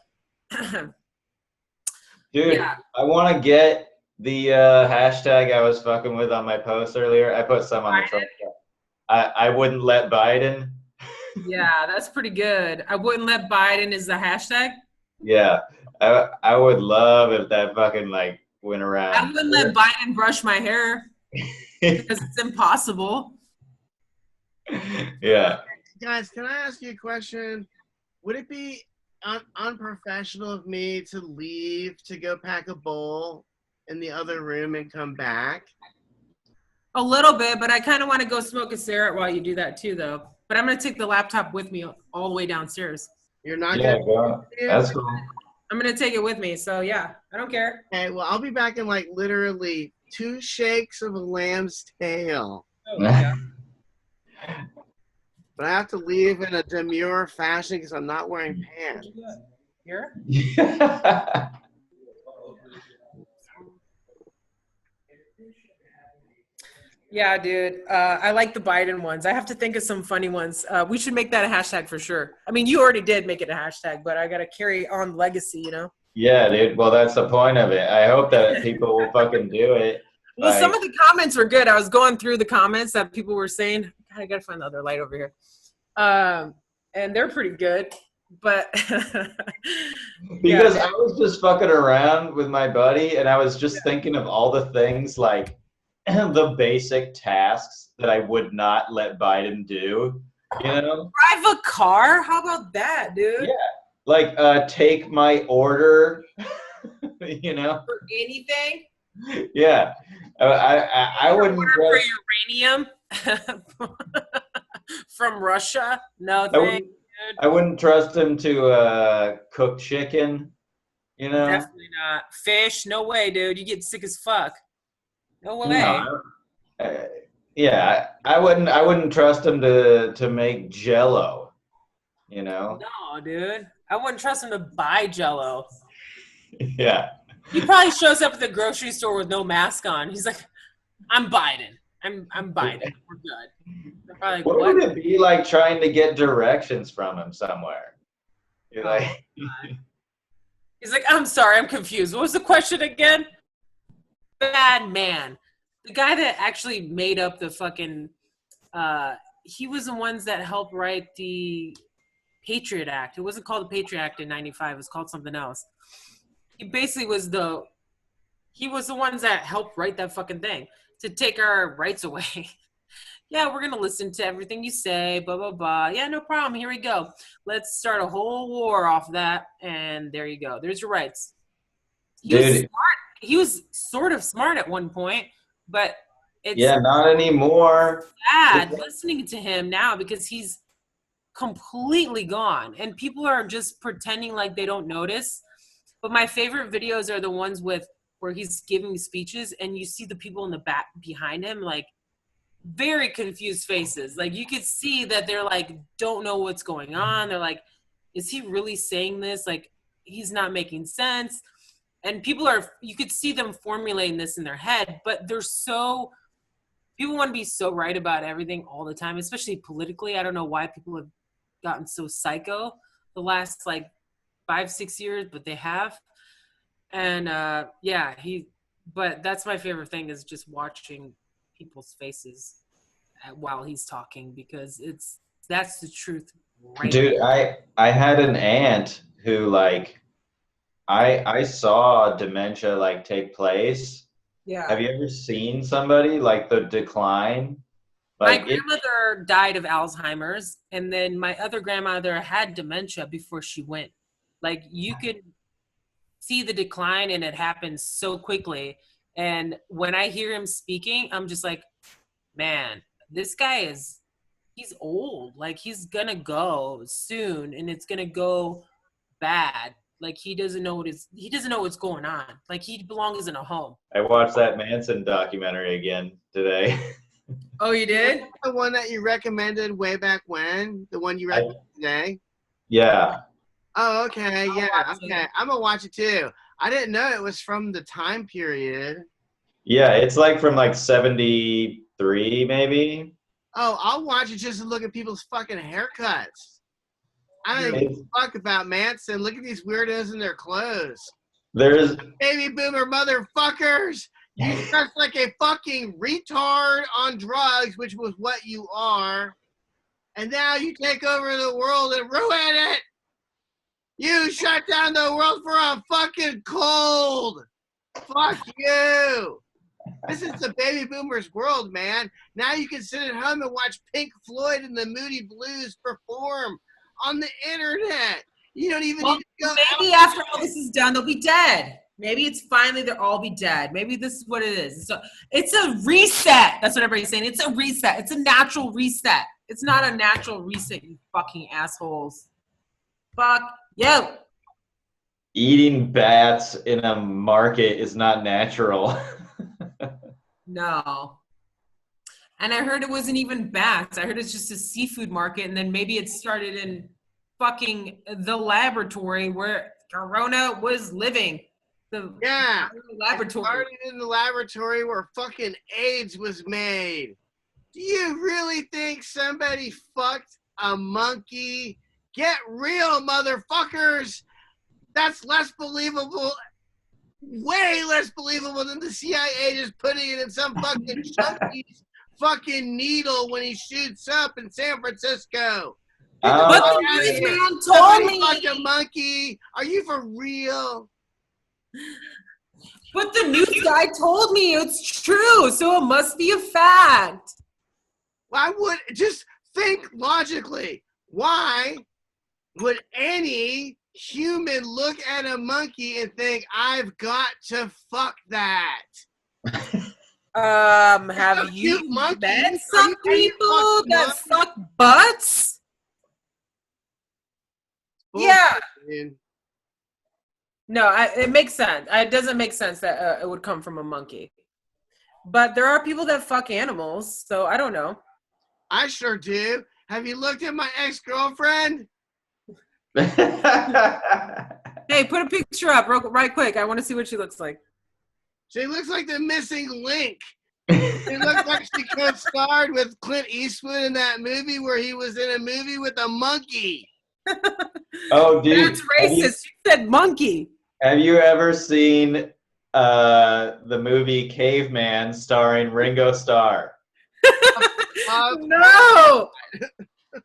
Dude, yeah. I want to get the hashtag I was fucking with on my post earlier. I put some on the truck. I wouldn't let Biden. Yeah, that's pretty good. I wouldn't let Biden is the hashtag. Yeah, I would love if that fucking like went around. I wouldn't let Biden brush my hair because it's impossible. Yeah. Guys, can I ask you a question? Would it be unprofessional of me to leave to go pack a bowl in the other room and come back? A little bit, but I kind of want to go smoke a cigarette while you do that too, though. But I'm going to take the laptop with me all the way downstairs. You're not going to? That's cool. I'm going to take it with me, so yeah, I don't care. Okay, well, I'll be back in like literally 2 shakes of a lamb's tail. Oh, yeah. But I have to leave in a demure fashion because I'm not wearing pants. Here? Yeah, dude. I like the Biden ones. I have to think of some funny ones. We should make that a hashtag for sure. I mean, you already did make it a hashtag, but I got to carry on legacy, you know? Yeah, dude. Well, that's the point of it. I hope that people will fucking do it. Well, some of the comments were good. I was going through the comments that people were saying. God, I got to find the other light over here. And they're pretty good. But because I was just fucking around with my buddy and I was just thinking of all the things like the basic tasks that I would not let Biden do, you know? Drive a car? How about that, dude? Yeah, like take my order, you know? For anything? Yeah, I wouldn't order for uranium from Russia? No, thank you. I wouldn't trust him to cook chicken, you know? Definitely not. Fish? No way, dude. You get sick as fuck. No way. No, yeah, I wouldn't trust him to make Jell-O, you know? No, dude. I wouldn't trust him to buy Jell-O. Yeah. He probably shows up at the grocery store with no mask on. He's like, "I'm Biden. I'm Biden. We're good." Like, what would it be like trying to get directions from him somewhere? You're like, he's like, "I'm sorry, I'm confused. What was the question again?" Bad man. The guy that actually made up the fucking he was the ones that helped write the Patriot Act. It wasn't called the Patriot Act in 95, it was called something else. He basically was the ones that helped write that fucking thing to take our rights away. Yeah, we're gonna listen to everything you say, blah blah blah. Yeah, no problem. Here we go. Let's start a whole war off that, and there you go. There's your rights. He was smart. He was sort of smart at one point, but it's not anymore. Sad listening to him now because he's completely gone, and people are just pretending like they don't notice. But my favorite videos are the ones with where he's giving speeches, and you see the people in the back behind him, like, very confused faces. Like, you could see that they're like, don't know what's going on. They're like, is he really saying this? Like, he's not making sense. And you could see them formulating this in their head, but people want to be so right about everything all the time, especially politically. I don't know why people have gotten so psycho the last like 5-6 years, but they have. And but that's my favorite thing, is just watching people's faces while he's talking, because that's the truth. Right. Dude, I had an aunt who, like, I saw dementia like take place. Yeah. Have you ever seen somebody like the decline? My Like grandmother died of Alzheimer's, and then my other grandmother had dementia before she went. Like, you could see the decline, and it happened so quickly. And when I hear him speaking, I'm just like, man, this guy he's old. Like, he's gonna go soon, and it's gonna go bad. Like, he doesn't know what's going on. Like, he belongs in a home. I watched that Manson documentary again today. Oh, you did? The one that you recommended way back when? The one you recommended today? Yeah. Oh, okay. Yeah. watch it. Okay. I'm gonna watch it too. I didn't know it was from the time period. Yeah, it's like from like 73 maybe. Oh, I'll watch it just to look at people's fucking haircuts. I don't give a fuck about Manson. Look at these weirdos in their clothes. There's Baby boomer motherfuckers. You dress like a fucking retard on drugs, which was what you are. And now you take over the world and ruin it. You shut down the world for a fucking cold. Fuck you. This is the baby boomers world, man. Now you can sit at home and watch Pink Floyd and the Moody Blues perform on the internet. You don't even need to go maybe out. after all this is done, they'll be dead. Maybe it's finally they'll all be dead. Maybe this is what it is. So it's a reset. That's what everybody's saying. It's a reset. It's a natural reset. It's not a natural reset, you fucking assholes. Fuck you. eating bats in a market is not natural. No. And I heard it wasn't even bats. I heard it's just a seafood market, and then maybe it started in fucking the laboratory where Corona was living. The laboratory. It started in the laboratory where fucking AIDS was made. Do you really think somebody fucked a monkey? Get real, motherfuckers. That's less believable. Way less believable than the CIA just putting it in some fucking chunky's fucking needle when he shoots up in San Francisco. But the newsman told me. Fucking monkey. Are you for real? But the news guy told me it's true, so it must be a fact. Why would, just think logically, why would any human look at a monkey and think, I've got to fuck that? Have you met some people that fuck butts? Yeah. No, it makes sense. It doesn't make sense that it would come from a monkey. But there are people that fuck animals, so I don't know. I sure do. Have you looked at my ex-girlfriend? Hey, put a picture up right quick. I want to see what she looks like. She looks like the missing link. She looks like she co-starred with Clint Eastwood in that movie where he was in a movie with a monkey. Oh, dude. That's racist. You said monkey. Have you ever seen the movie Caveman starring Ringo Starr? No.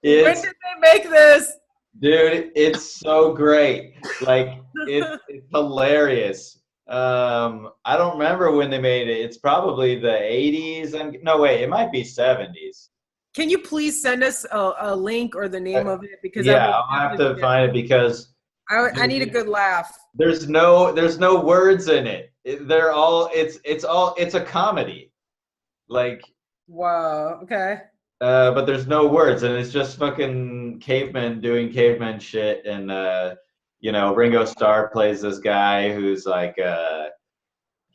When did they make this? Dude, it's so great. Like, it's hilarious. I don't remember when they made it. It's probably the 80s. No, wait, it might be 70s. Can you please send us a link or the name of it? Because I'll have to find it because I need a good laugh. There's no words in it. It's a comedy. Like, wow, okay. But there's no words, and it's just fucking cavemen doing caveman shit, and Ringo Starr plays this guy who's like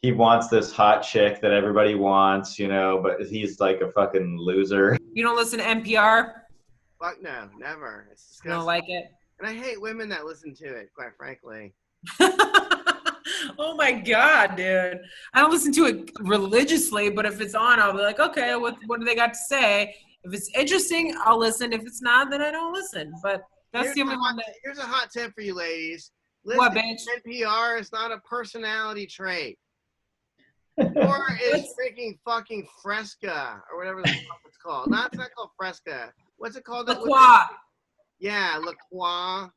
he wants this hot chick that everybody wants, you know, but he's like a fucking loser. You don't listen to NPR? Fuck no, never. It's You don't disgusting. like it? And I hate women that listen to it, quite frankly. Oh my God, dude. I don't listen to it religiously, but if it's on, I'll be like, okay, what do they got to say? If it's interesting, I'll listen. If it's not, then I don't listen. But that's the only one that... Here's a hot tip for you ladies. What, Listening bitch? to NPR is not a personality trait. Or is drinking fucking Fresca or whatever the fuck it's called. It's not called Fresca. What's it called? La Croix. Yeah, La Croix.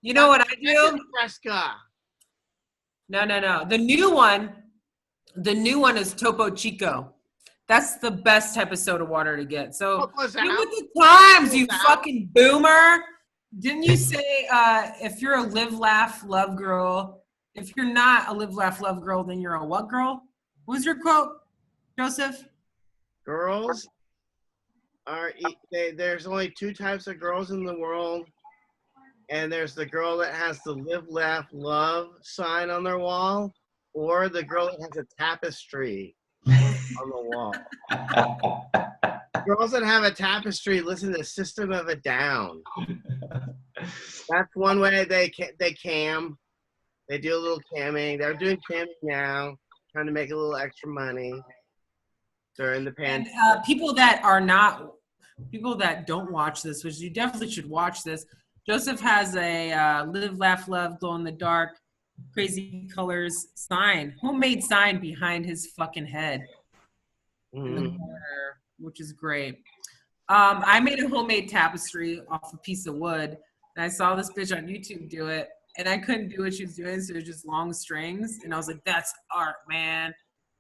You know what I do? Fresca. No. The new one is Topo Chico. That's the top type of soda water to get. So, you with the times, you fucking boomer. Didn't you say if you're a live, laugh, love girl, if you're not a live, laugh, love girl, then you're a what girl? What was your quote, Joseph? Girls are, there's only two types of girls in the world. And there's the girl that has the live, laugh, love sign on their wall, or the girl that has a tapestry on the wall. Girls that have a tapestry listen to System of a Down. That's one way they cam. They do a little camming. They're doing camming now, trying to make a little extra money during the pandemic. And people that don't watch this, which you definitely should watch this. Joseph has a live, laugh, love, glow in the dark, crazy colors sign, homemade sign behind his fucking head in the corner, which is great. I made a homemade tapestry off a piece of wood, and I saw this bitch on YouTube do it, and I couldn't do what she was doing, so it was just long strings, and I was like, that's art, man.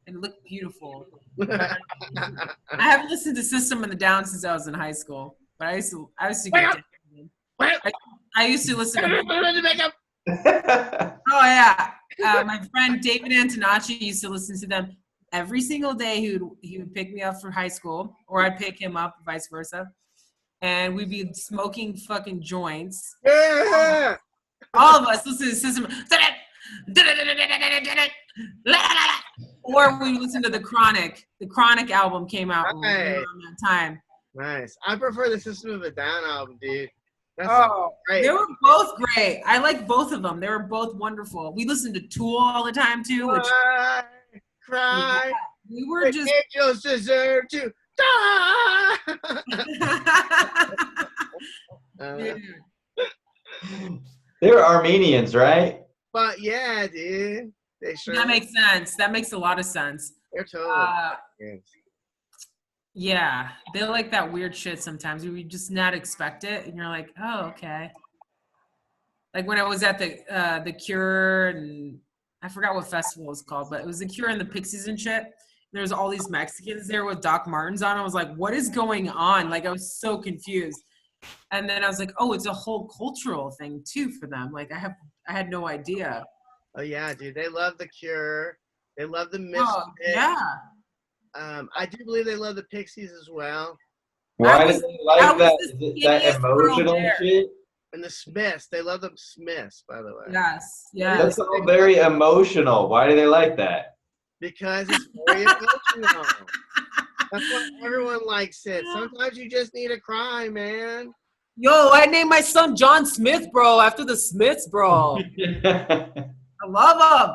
And it looked beautiful. I haven't listened to System of a Down since I was in high school, but I used to get I used to listen to Oh yeah. My friend David Antonacci used to listen to them every single day. He would pick me up for high school, or I'd pick him up, vice versa. And we'd be smoking fucking joints. Yeah. All of us listen to System. Or we listen to The Chronic. The Chronic album came out around that time. Nice. I prefer the System of a Down album, dude. That's great. They were both great. I like both of them. They were both wonderful. We listened to Tool all the time too. Which, cry. Yeah, we were just angels deserve to die. They were Armenians, right? But yeah, dude. They sure. That makes sense. That makes a lot of sense. They're totally. Yeah, they like that weird shit sometimes. We just not expect it, and you're like, oh, okay. Like when I was at the Cure, and I forgot what festival it was called, but it was the Cure and the Pixies and shit. There was all these Mexicans there with Doc Martens on. I was like, what is going on? Like I was so confused. And then I was like, oh, it's a whole cultural thing too for them. Like I had no idea. Oh yeah, dude. They love the Cure. They love the Misfits. Oh, yeah. I do believe they love the Pixies as well. Why do they like that emotional shit? And the Smiths. They love the Smiths, by the way. Yes. Yeah. That's all very emotional. Why do they like that? Because it's very emotional. That's why everyone likes it. Sometimes you just need to cry, man. Yo, I named my son John Smith, bro, after the Smiths, bro. I love them.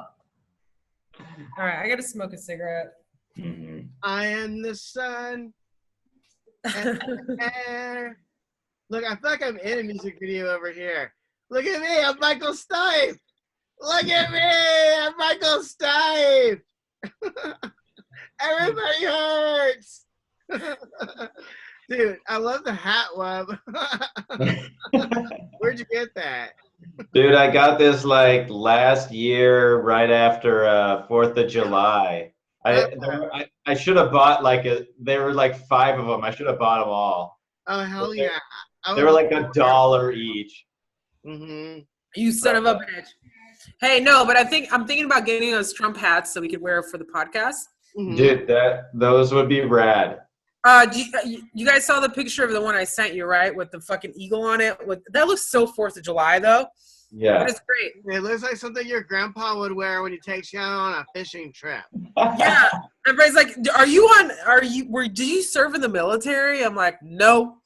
All right, I gotta smoke a cigarette. I am the sun and the air. Look, I feel like I'm in a music video over here. Look at me, I'm Michael Stipe. Look at me, I'm Michael Stipe. Everybody hurts. Dude, I love the hat web. Where'd you get that? Dude, I got this like last year right after 4th of July. I should have bought there were like 5 of them. I should have bought them all. Oh, hell yeah. They were like $1 each. Mm-hmm. You son of a bitch. Hey, no, but I'm thinking about getting those Trump hats so we could wear it for the podcast. Mm-hmm. Dude, those would be rad. You guys saw the picture of the one I sent you, right? With the fucking eagle on it. That looks so 4th of July, though. Yeah. But it's great. It looks like something your grandpa would wear when he takes you out on a fishing trip. Yeah. Everybody's like, did you serve in the military? I'm like, no.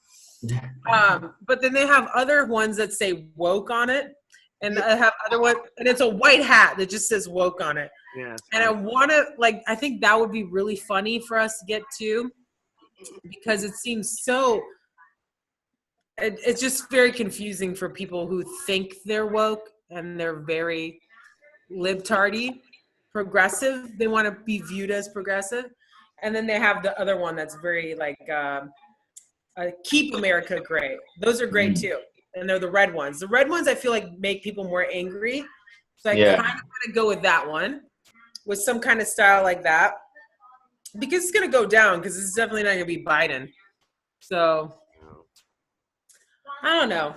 But then they have other ones that say woke on it. And I have other one, and it's a white hat that just says woke on it. Yeah. And I want to, like, I think that would be really funny for us to get to, because it seems so, it's just very confusing for people who think they're woke and they're very libtardy, progressive. They want to be viewed as progressive. And then they have the other one that's very like, keep America great. Those are great too. And they're the red ones. The red ones I feel like make people more angry. So I kind of want to go with that one, with some kind of style like that. Because it's going to go down, because it's definitely not going to be Biden. So, I don't know.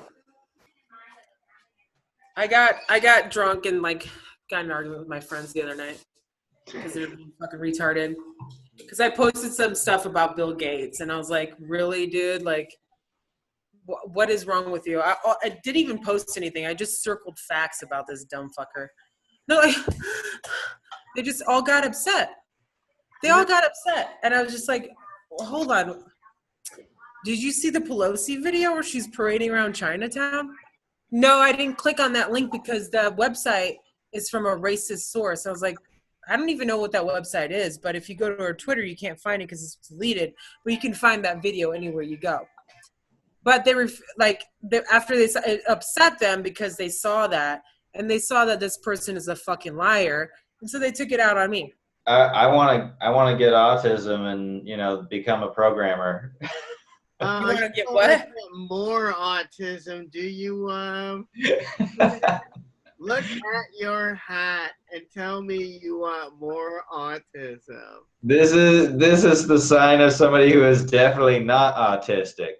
I got drunk and like got in an argument with my friends the other night because they're fucking retarded. Because I posted some stuff about Bill Gates and I was like, really, dude? Like, what is wrong with you? I didn't even post anything. I just circled facts about this dumb fucker. No, like, they just all got upset. They all got upset. And I was just like, well, hold on. Did you see the Pelosi video where she's parading around Chinatown? No, I didn't click on that link because the website is from a racist source. I was like, I don't even know what that website is, but if you go to her Twitter, you can't find it because it's deleted. But you can find that video anywhere you go. But they were like, after it upset them because they saw that, and they saw that this person is a fucking liar, and so they took it out on me. I want to get autism and become a programmer. You want to get what? More autism? Do you? Look at your hat and tell me you want more autism. This is the sign of somebody who is definitely not autistic.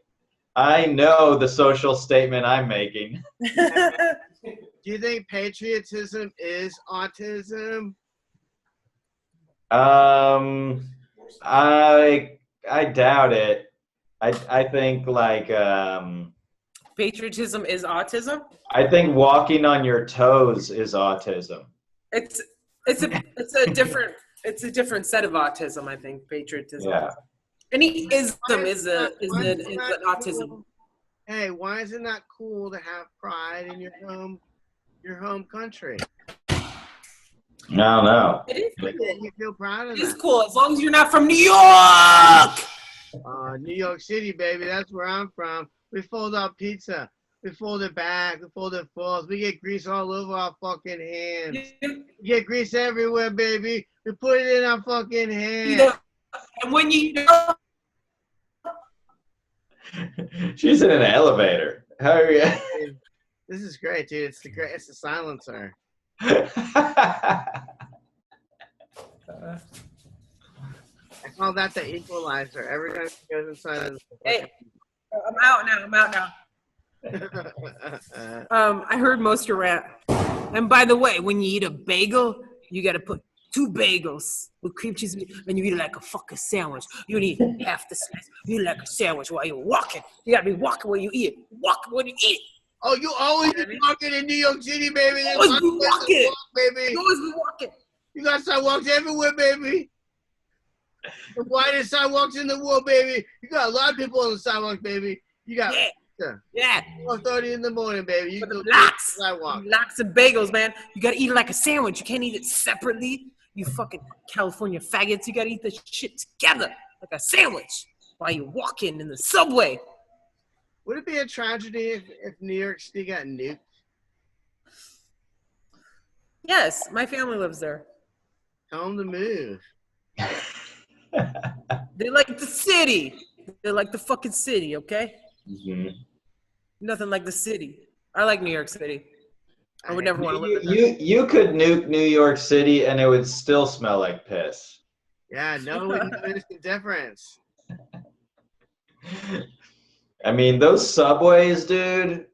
I know the social statement I'm making. Do you think patriotism is autism? I doubt it. I think like patriotism is autism. I think walking on your toes is autism. It's a different set of autism. I think patriotism. Yeah. Any ism is an autism. Hey, why is it not cool to have pride in your home country? No. It is cool. You feel proud of that. It's cool as long as you're not from New York. New York City, baby. That's where I'm from. We fold out pizza. We fold it back. We fold it full. We get grease all over our fucking hands. We get grease everywhere, baby. We put it in our fucking hands. And when you She's in an elevator. How are you? This is great, dude. It's the silencer. I call that the equalizer. Every time she goes inside of the hey, I'm out now. I heard most of your rant. And by the way, when you eat a bagel, you gotta put 2 bagels with cream cheese, and you eat it like a fucking sandwich. You don't eat half the slice. You eat it like a sandwich while you're walking. You gotta be walking when you eat it. Walking when you eat it. Oh, you always be walking in New York City, baby. You always be walking. Baby. You always be walking. You got sidewalks everywhere, baby. The widest sidewalks in the world, baby. You got a lot of people on the sidewalk, baby. You got 4:30 in the morning, baby. You go sidewalk. Lots of bagels, man. You gotta eat it like a sandwich. You can't eat it separately. You fucking California faggots. You gotta eat this shit together like a sandwich while you're walking in the subway. Would it be a tragedy if New York City got nuked? Yes, my family lives there. Tell them to move. They like the city. They like the fucking city, okay? Mm-hmm. Nothing like the city. I like New York City. I would never want to live in there. You could nuke New York City and it would still smell like piss. Yeah, no one knows the difference. I mean, those subways, dude,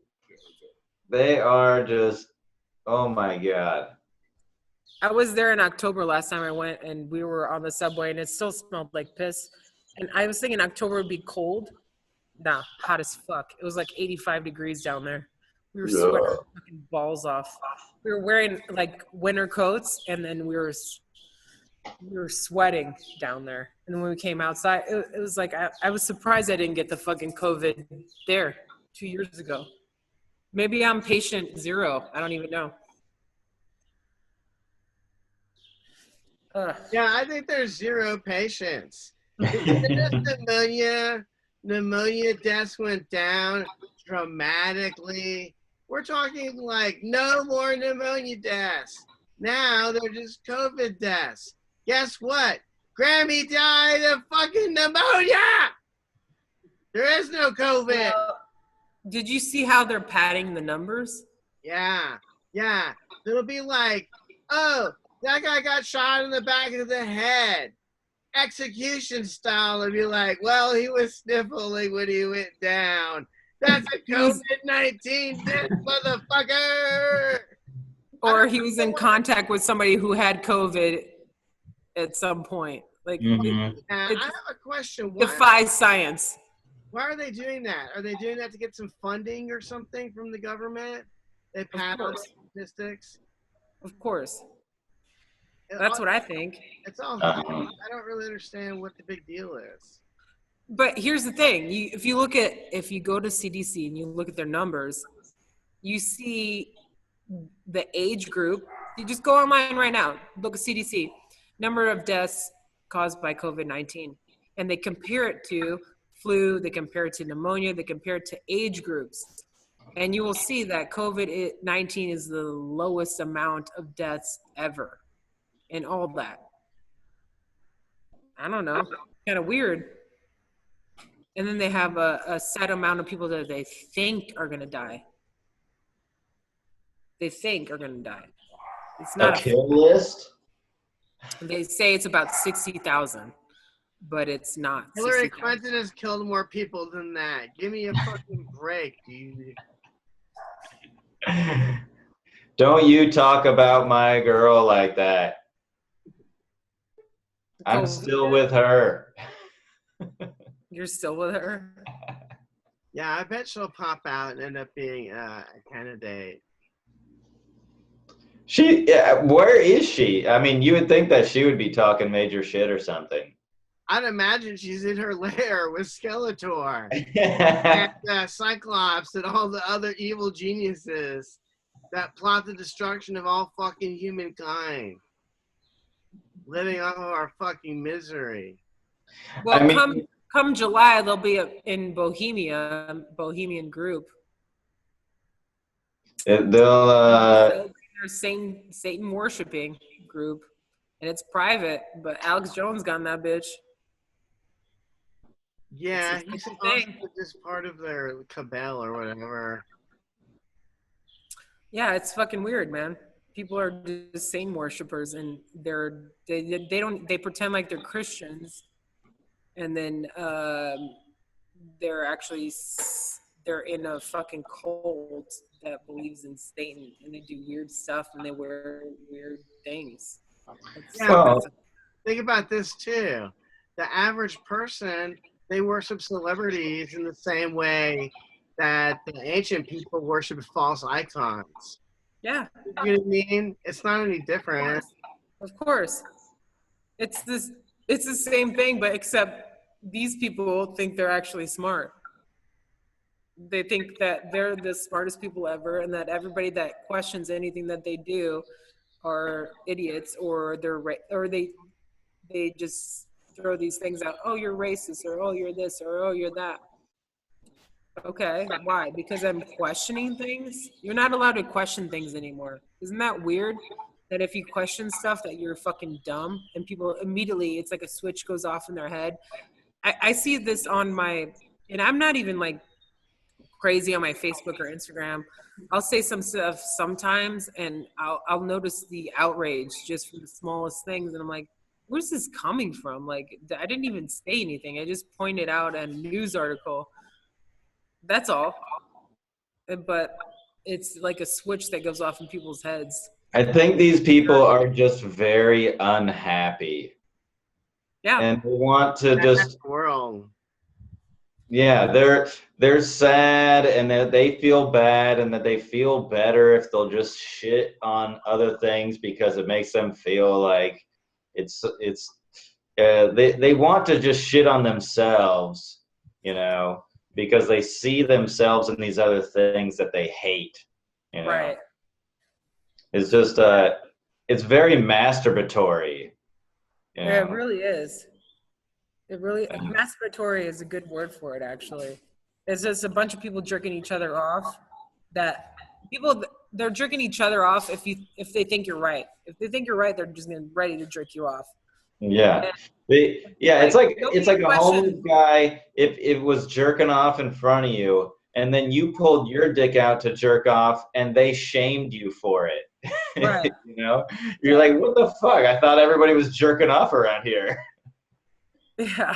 they are just, oh my God. I was there in October last time I went, and we were on the subway, and it still smelled like piss. And I was thinking October would be cold. Nah, hot as fuck. It was like 85 degrees down there. We were sweating our fucking balls off. We were wearing like winter coats, and then we were sweating down there. And when we came outside, it was like I was surprised I didn't get the fucking COVID there 2 years ago. Maybe I'm patient zero. I don't even know. Yeah, I think there's zero patience. Pneumonia deaths went down dramatically. We're talking like no more pneumonia deaths. Now they're just COVID deaths. Guess what? Grammy died of fucking pneumonia. There is no COVID. Did you see how they're padding the numbers? Yeah. It'll be like, oh, that guy got shot in the back of the head. Execution style. It'll be like, well, he was sniffling when he went down. That's a COVID-19 death, motherfucker. Or he was in contact with somebody who had COVID at some point. Like, I have a question. Defies science. Why are they doing that? Are they doing that to get some funding or something from the government? They pad out statistics. Of course. That's what I think. It's all. I don't really understand what the big deal is. But here's the thing: if you go to CDC and you look at their numbers, you see the age group. You just go online right now. Look at CDC number of deaths caused by COVID-19, and they compare it to flu. They compare it to pneumonia. They compare it to age groups, and you will see that COVID-19 is the lowest amount of deaths ever. And all that. I don't know. Kind of weird. And then they have a set amount of people that they think are going to die. They think are going to die. It's not a kill list? They say it's about 60,000, but it's not. Hillary Clinton has killed more people than that. Give me a fucking break, dude. Don't you talk about my girl like that. I'm still with her. You're still with her? Yeah, I bet she'll pop out and end up being a candidate. Where is she? I mean, you would think that she would be talking major shit or something. I'd imagine she's in her lair with Skeletor and Cyclops and all the other evil geniuses that plot the destruction of all fucking humankind. Living off of our fucking misery. Well, come July, they'll be in Bohemian group. They'll Their Satan worshiping group, and it's private. But Alex Jones got in that bitch. Yeah, he's just part of their cabal or whatever. Yeah, it's fucking weird, man. People are just Satan worshipers, and they pretend like they're Christians, and then they're in a fucking cult that believes in Satan, and they do weird stuff, and they wear weird things. Think about this too. The average person, they worship celebrities in the same way that the ancient people worship false icons. Yeah. You know what I mean? It's not any different. Of course. It's the same thing, but except these people think they're actually smart. They think that they're the smartest people ever, and that everybody that questions anything that they do are idiots, or they just throw these things out. Oh, you're racist, or oh, you're this, or oh, you're that. Okay, why? Because I'm questioning things? You're not allowed to question things anymore. Isn't that weird? That if you question stuff that you're fucking dumb, and people immediately, it's like a switch goes off in their head. I see this and I'm not even like crazy on my Facebook or Instagram. I'll say some stuff sometimes, and I'll notice the outrage just from the smallest things, and I'm like, where's this coming from? Like, I didn't even say anything. I just pointed out a news article. That's all. But it's like a switch that goes off in people's heads. I think these people are just very unhappy. Yeah. And they want to just... world. Yeah, they're sad, and that they feel bad, and that they feel better if they'll just shit on other things because it makes them feel like it's they want to just shit on themselves, you know, because they see themselves in these other things that they hate, you know. Right. It's just it's very masturbatory, you Yeah, it know. really is. It really masturbatory is a good word for it. Actually, it's just a bunch of people jerking each other off. That they're jerking each other off if they think you're right. If they think you're right, they're just ready to jerk you off. Yeah. And Yeah, like it's nobody like a homeless questions. guy if it was jerking off in front of you, and then you pulled your dick out to jerk off and they shamed you for it. Right. You know? You're like, what the fuck? I thought everybody was jerking off around here. Yeah.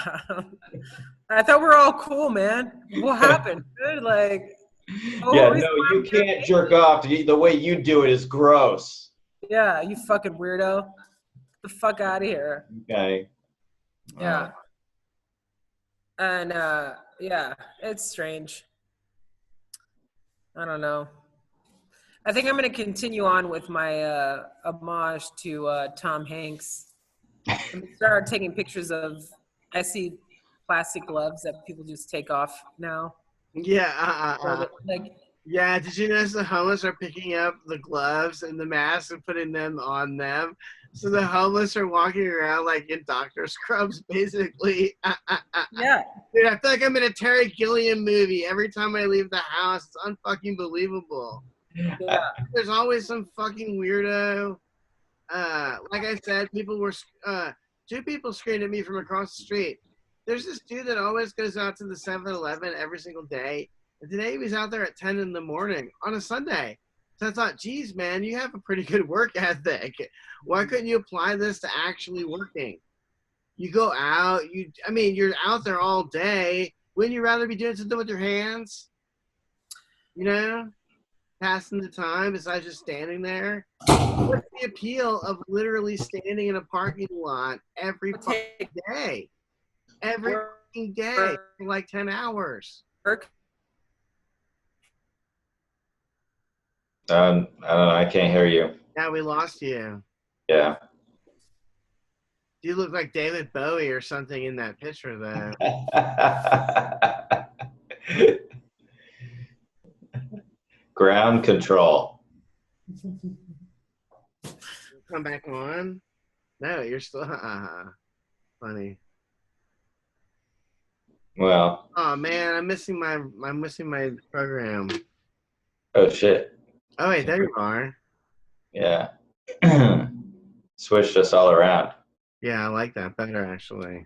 I thought we were all cool, man. What happened? Dude? Like the whole Yeah, reason no, why you I'm here. can't jerk off. The way you do it is gross. Yeah, you fucking weirdo. Get the fuck out of here. Okay. Yeah. And yeah, it's strange. I don't know. I think I'm gonna continue on with my homage to Tom Hanks. I'm gonna start taking pictures of I see plastic gloves that people just take off now. Yeah. Like Yeah, did you notice the homeless are picking up the gloves and the masks and putting them on them? So the homeless are walking around like in doctor scrubs, basically. yeah. Dude, I feel like I'm in a Terry Gilliam movie every time I leave the house. It's unfucking believable. Yeah. There's always some fucking weirdo. Like I said, two people screamed at me from across the street. There's this dude that always goes out to the 7-Eleven every single day. And today he was out there at 10 in the morning on a Sunday. So I thought, geez, man, you have a pretty good work ethic. Why couldn't you apply this to actually working? You go out, you're out there all day. Wouldn't you rather be doing something with your hands? You know, passing the time besides just standing there? What's the appeal of literally standing in a parking lot every fucking day? Every fucking day for like 10 hours. Work. I don't know. I can't hear you. Now we lost you. Yeah. You look like David Bowie or something in that picture there. Ground control. Come back on? No, you're still funny. Well. Oh man, I'm missing my program. Oh shit. Oh wait, there you are. Yeah. Switched us all around. Yeah, I like that better actually.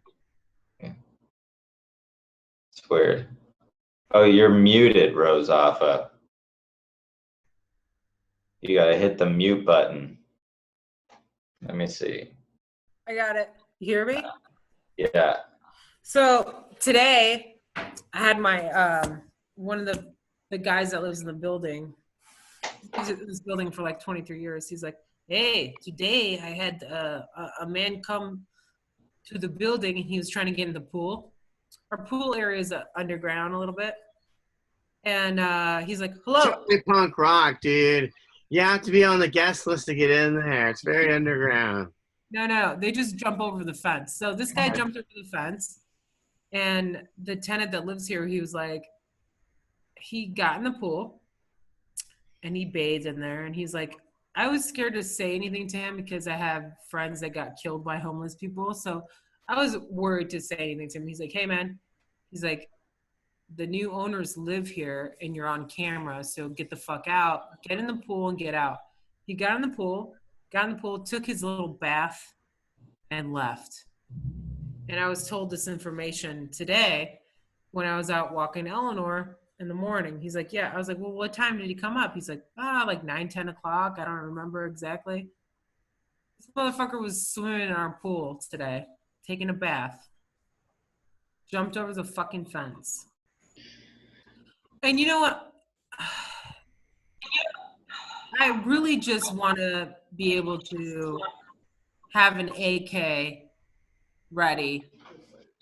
Yeah. It's weird. Oh, you're muted, Rozafa. You gotta hit the mute button. Let me see. I got it. You hear me? Yeah. So today I had my one of the guys that lives in the building. He's in this building for like 23 years. He's like, hey, today I had a man come to the building and he was trying to get in the pool. Our pool area is underground a little bit. And he's like, hello. Totally punk rock, dude. You have to be on the guest list to get in there. It's very underground. No, they just jump over the fence. So this guy jumped over the fence, and the tenant that lives here, he was like, he got in the pool and he bathed in there, and he's like, I was scared to say anything to him because I have friends that got killed by homeless people. So I was worried to say anything to him. He's like, hey man, he's like, the new owners live here and you're on camera, so get the fuck out, get in the pool and get out. He got in the pool, took his little bath and left. And I was told this information today when I was out walking Eleanor in the morning. He's like, yeah. I was like, well, what time did he come up? He's like, like 9, 10 o'clock. I don't remember exactly. This motherfucker was swimming in our pool today, taking a bath. Jumped over the fucking fence. And you know what? I really just want to be able to have an AK ready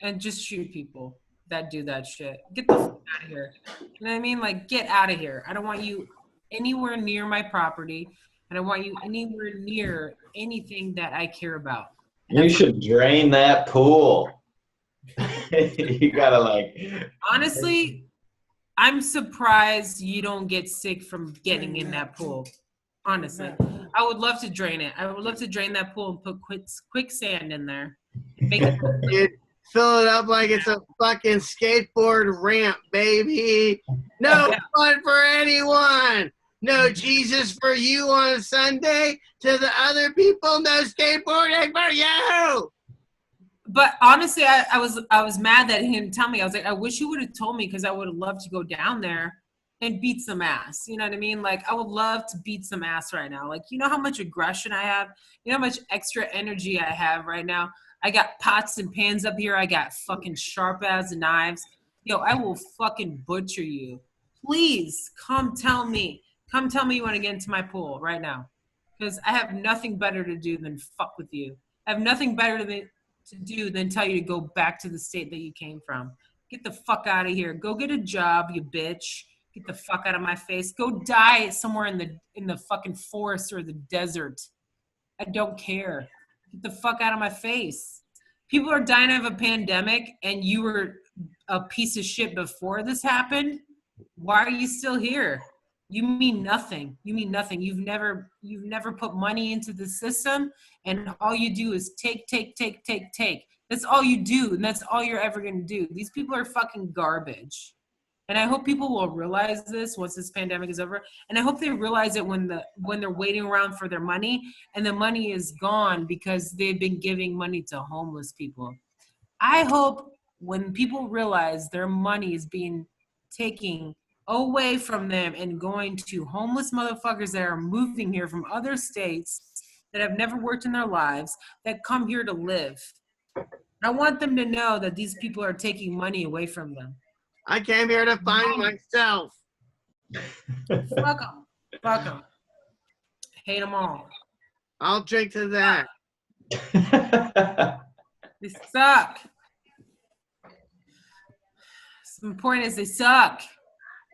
and just shoot people. that do that shit. Get the fuck out of here. You know what I mean? Like, get out of here. I don't want you anywhere near my property. I don't want you anywhere near anything that I care about. You should drain that pool. You gotta like. Honestly, I'm surprised you don't get sick from getting in that pool. Honestly, I would love to drain it. I would love to drain that pool and put quicksand in there. Make it Dude, fill it up like it's a fucking skateboard ramp, baby. No fun for anyone. No Jesus for you on a Sunday. To the other people, no skateboarding for you. But honestly, I was mad that he didn't tell me. I was like, I wish you would have told me, because I would have loved to go down there and beat some ass. You know what I mean? Like, I would love to beat some ass right now. Like, you know how much aggression I have? You know how much extra energy I have right now? I got pots and pans up here. I got fucking sharp ass knives. Yo, I will fucking butcher you. Please come tell me. Come tell me you want to get into my pool right now. Because I have nothing better to do than fuck with you. I have nothing better to do than tell you to go back to the state that you came from. Get the fuck out of here. Go get a job, you bitch. Get the fuck out of my face. Go die somewhere in the fucking forest or the desert. I don't care. Get the fuck out of my face. People are dying of a pandemic, and you were a piece of shit before this happened. Why are you still here? You mean nothing. You mean nothing. You've never put money into the system, and all you do is take. That's all you do, and that's all you're ever going to do. These people are fucking garbage. And I hope people will realize this once this pandemic is over. And I hope they realize it when they're waiting around for their money, and the money is gone because they've been giving money to homeless people. I hope when people realize their money is being taken away from them and going to homeless motherfuckers that are moving here from other states that have never worked in their lives, that come here to live. I want them to know that these people are taking money away from them. I came here to find myself. Fuck them. Fuck them. Hate them all. I'll drink to that. They suck. The point is, they suck.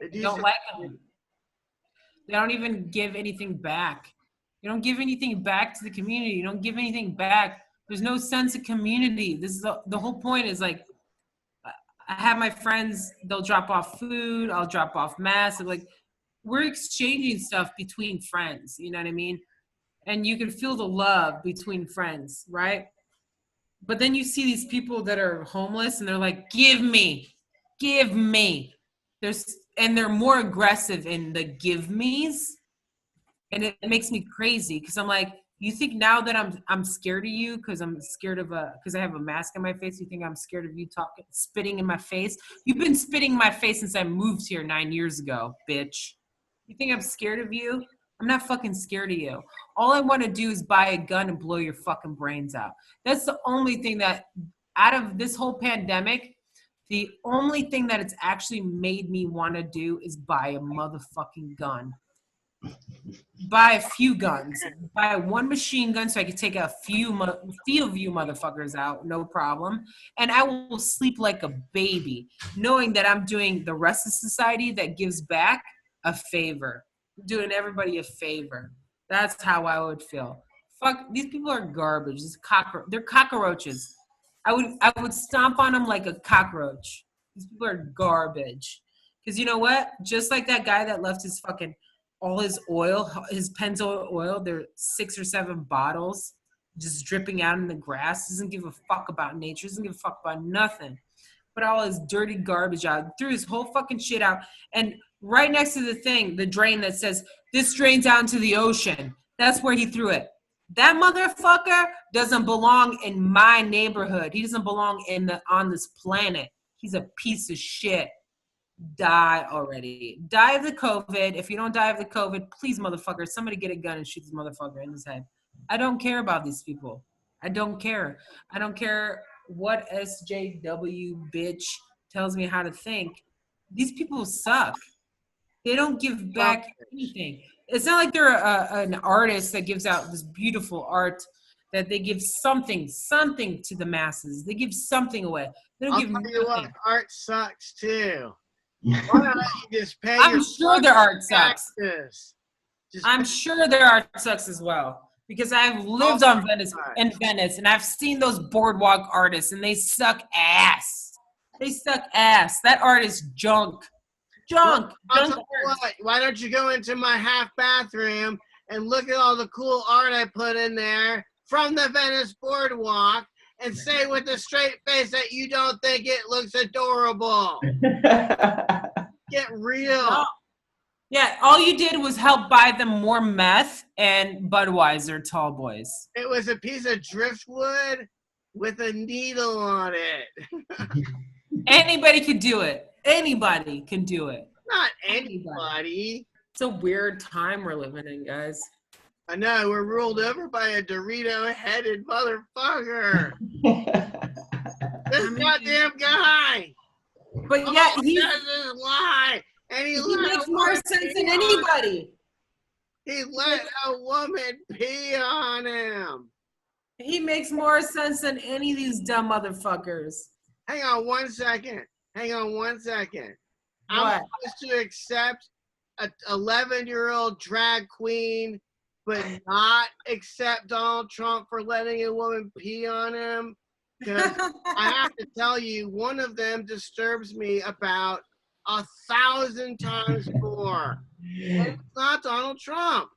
I don't like them. They don't even give anything back. You don't give anything back to the community. You don't give anything back. There's no sense of community. This is the whole point is like, I have my friends, they'll drop off food, I'll drop off masks. Like, we're exchanging stuff between friends, you know what I mean? And you can feel the love between friends, right? But then you see these people that are homeless and they're like, give me. And they're more aggressive in the give me's. And it makes me crazy because I'm like, you think now that I'm scared of you because I'm scared of because I have a mask on my face, you think I'm scared of you spitting in my face? You've been spitting in my face since I moved here 9 years ago, bitch. You think I'm scared of you? I'm not fucking scared of you. All I want to do is buy a gun and blow your fucking brains out. That's the only thing that, out of this whole pandemic, the only thing that it's actually made me want to do is buy a motherfucking gun. Buy a few guns. Buy one machine gun so I can take a few of you motherfuckers out, no problem. And I will sleep like a baby, knowing that I'm doing the rest of society that gives back a favor. I'm doing everybody a favor. That's how I would feel. Fuck, these people are garbage. They're cockroaches. I would stomp on them like a cockroach. These people are garbage. Because you know what? Just like that guy that left his fucking all his oil, his Pennzoil oil, there are 6 or 7 bottles just dripping out in the grass. Doesn't give a fuck about nature. Doesn't give a fuck about nothing. Put all his dirty garbage out. Threw his whole fucking shit out. And right next to the drain that says, this drains out into the ocean. That's where he threw it. That motherfucker doesn't belong in my neighborhood. He doesn't belong on this planet. He's a piece of shit. Die already. Die of the COVID. If you don't die of the COVID, please, motherfucker, somebody get a gun and shoot this motherfucker in his head. I don't care about these people. I don't care. I don't care what SJW bitch tells me how to think. These people suck. They don't give back anything. It's not like they're an artist that gives out this beautiful art that they give something to the masses. They give something away. They don't I'll give tell you what, nothing. art sucks too. Why don't you just pay I'm your sure their art sucks. taxes? I'm sure their art sucks as well. Because I've lived on Venice and I've seen those boardwalk artists and they suck ass. They suck ass. That art is junk. Junk. I'll Junk tell you art. what, why don't you go into my half bathroom and look at all the cool art I put in there from the Venice boardwalk and say with a straight face that you don't think it looks adorable. Get real. No. Yeah, all you did was help buy them more meth and Budweiser tall boys. It was a piece of driftwood with a needle on it. Anybody could do it. Anybody can do it. Not anybody. It's a weird time we're living in, guys. I know, we're ruled over by a Dorito-headed motherfucker. This goddamn guy. But yet He doesn't lie. And he makes more sense than anybody. He let a woman pee on him. He makes more sense than any of these dumb motherfuckers. Hang on one second. What? I'm supposed to accept an 11-year-old drag queen, but not accept Donald Trump for letting a woman pee on him? Because I have to tell you, one of them disturbs me about 1,000 times more. And it's not Donald Trump.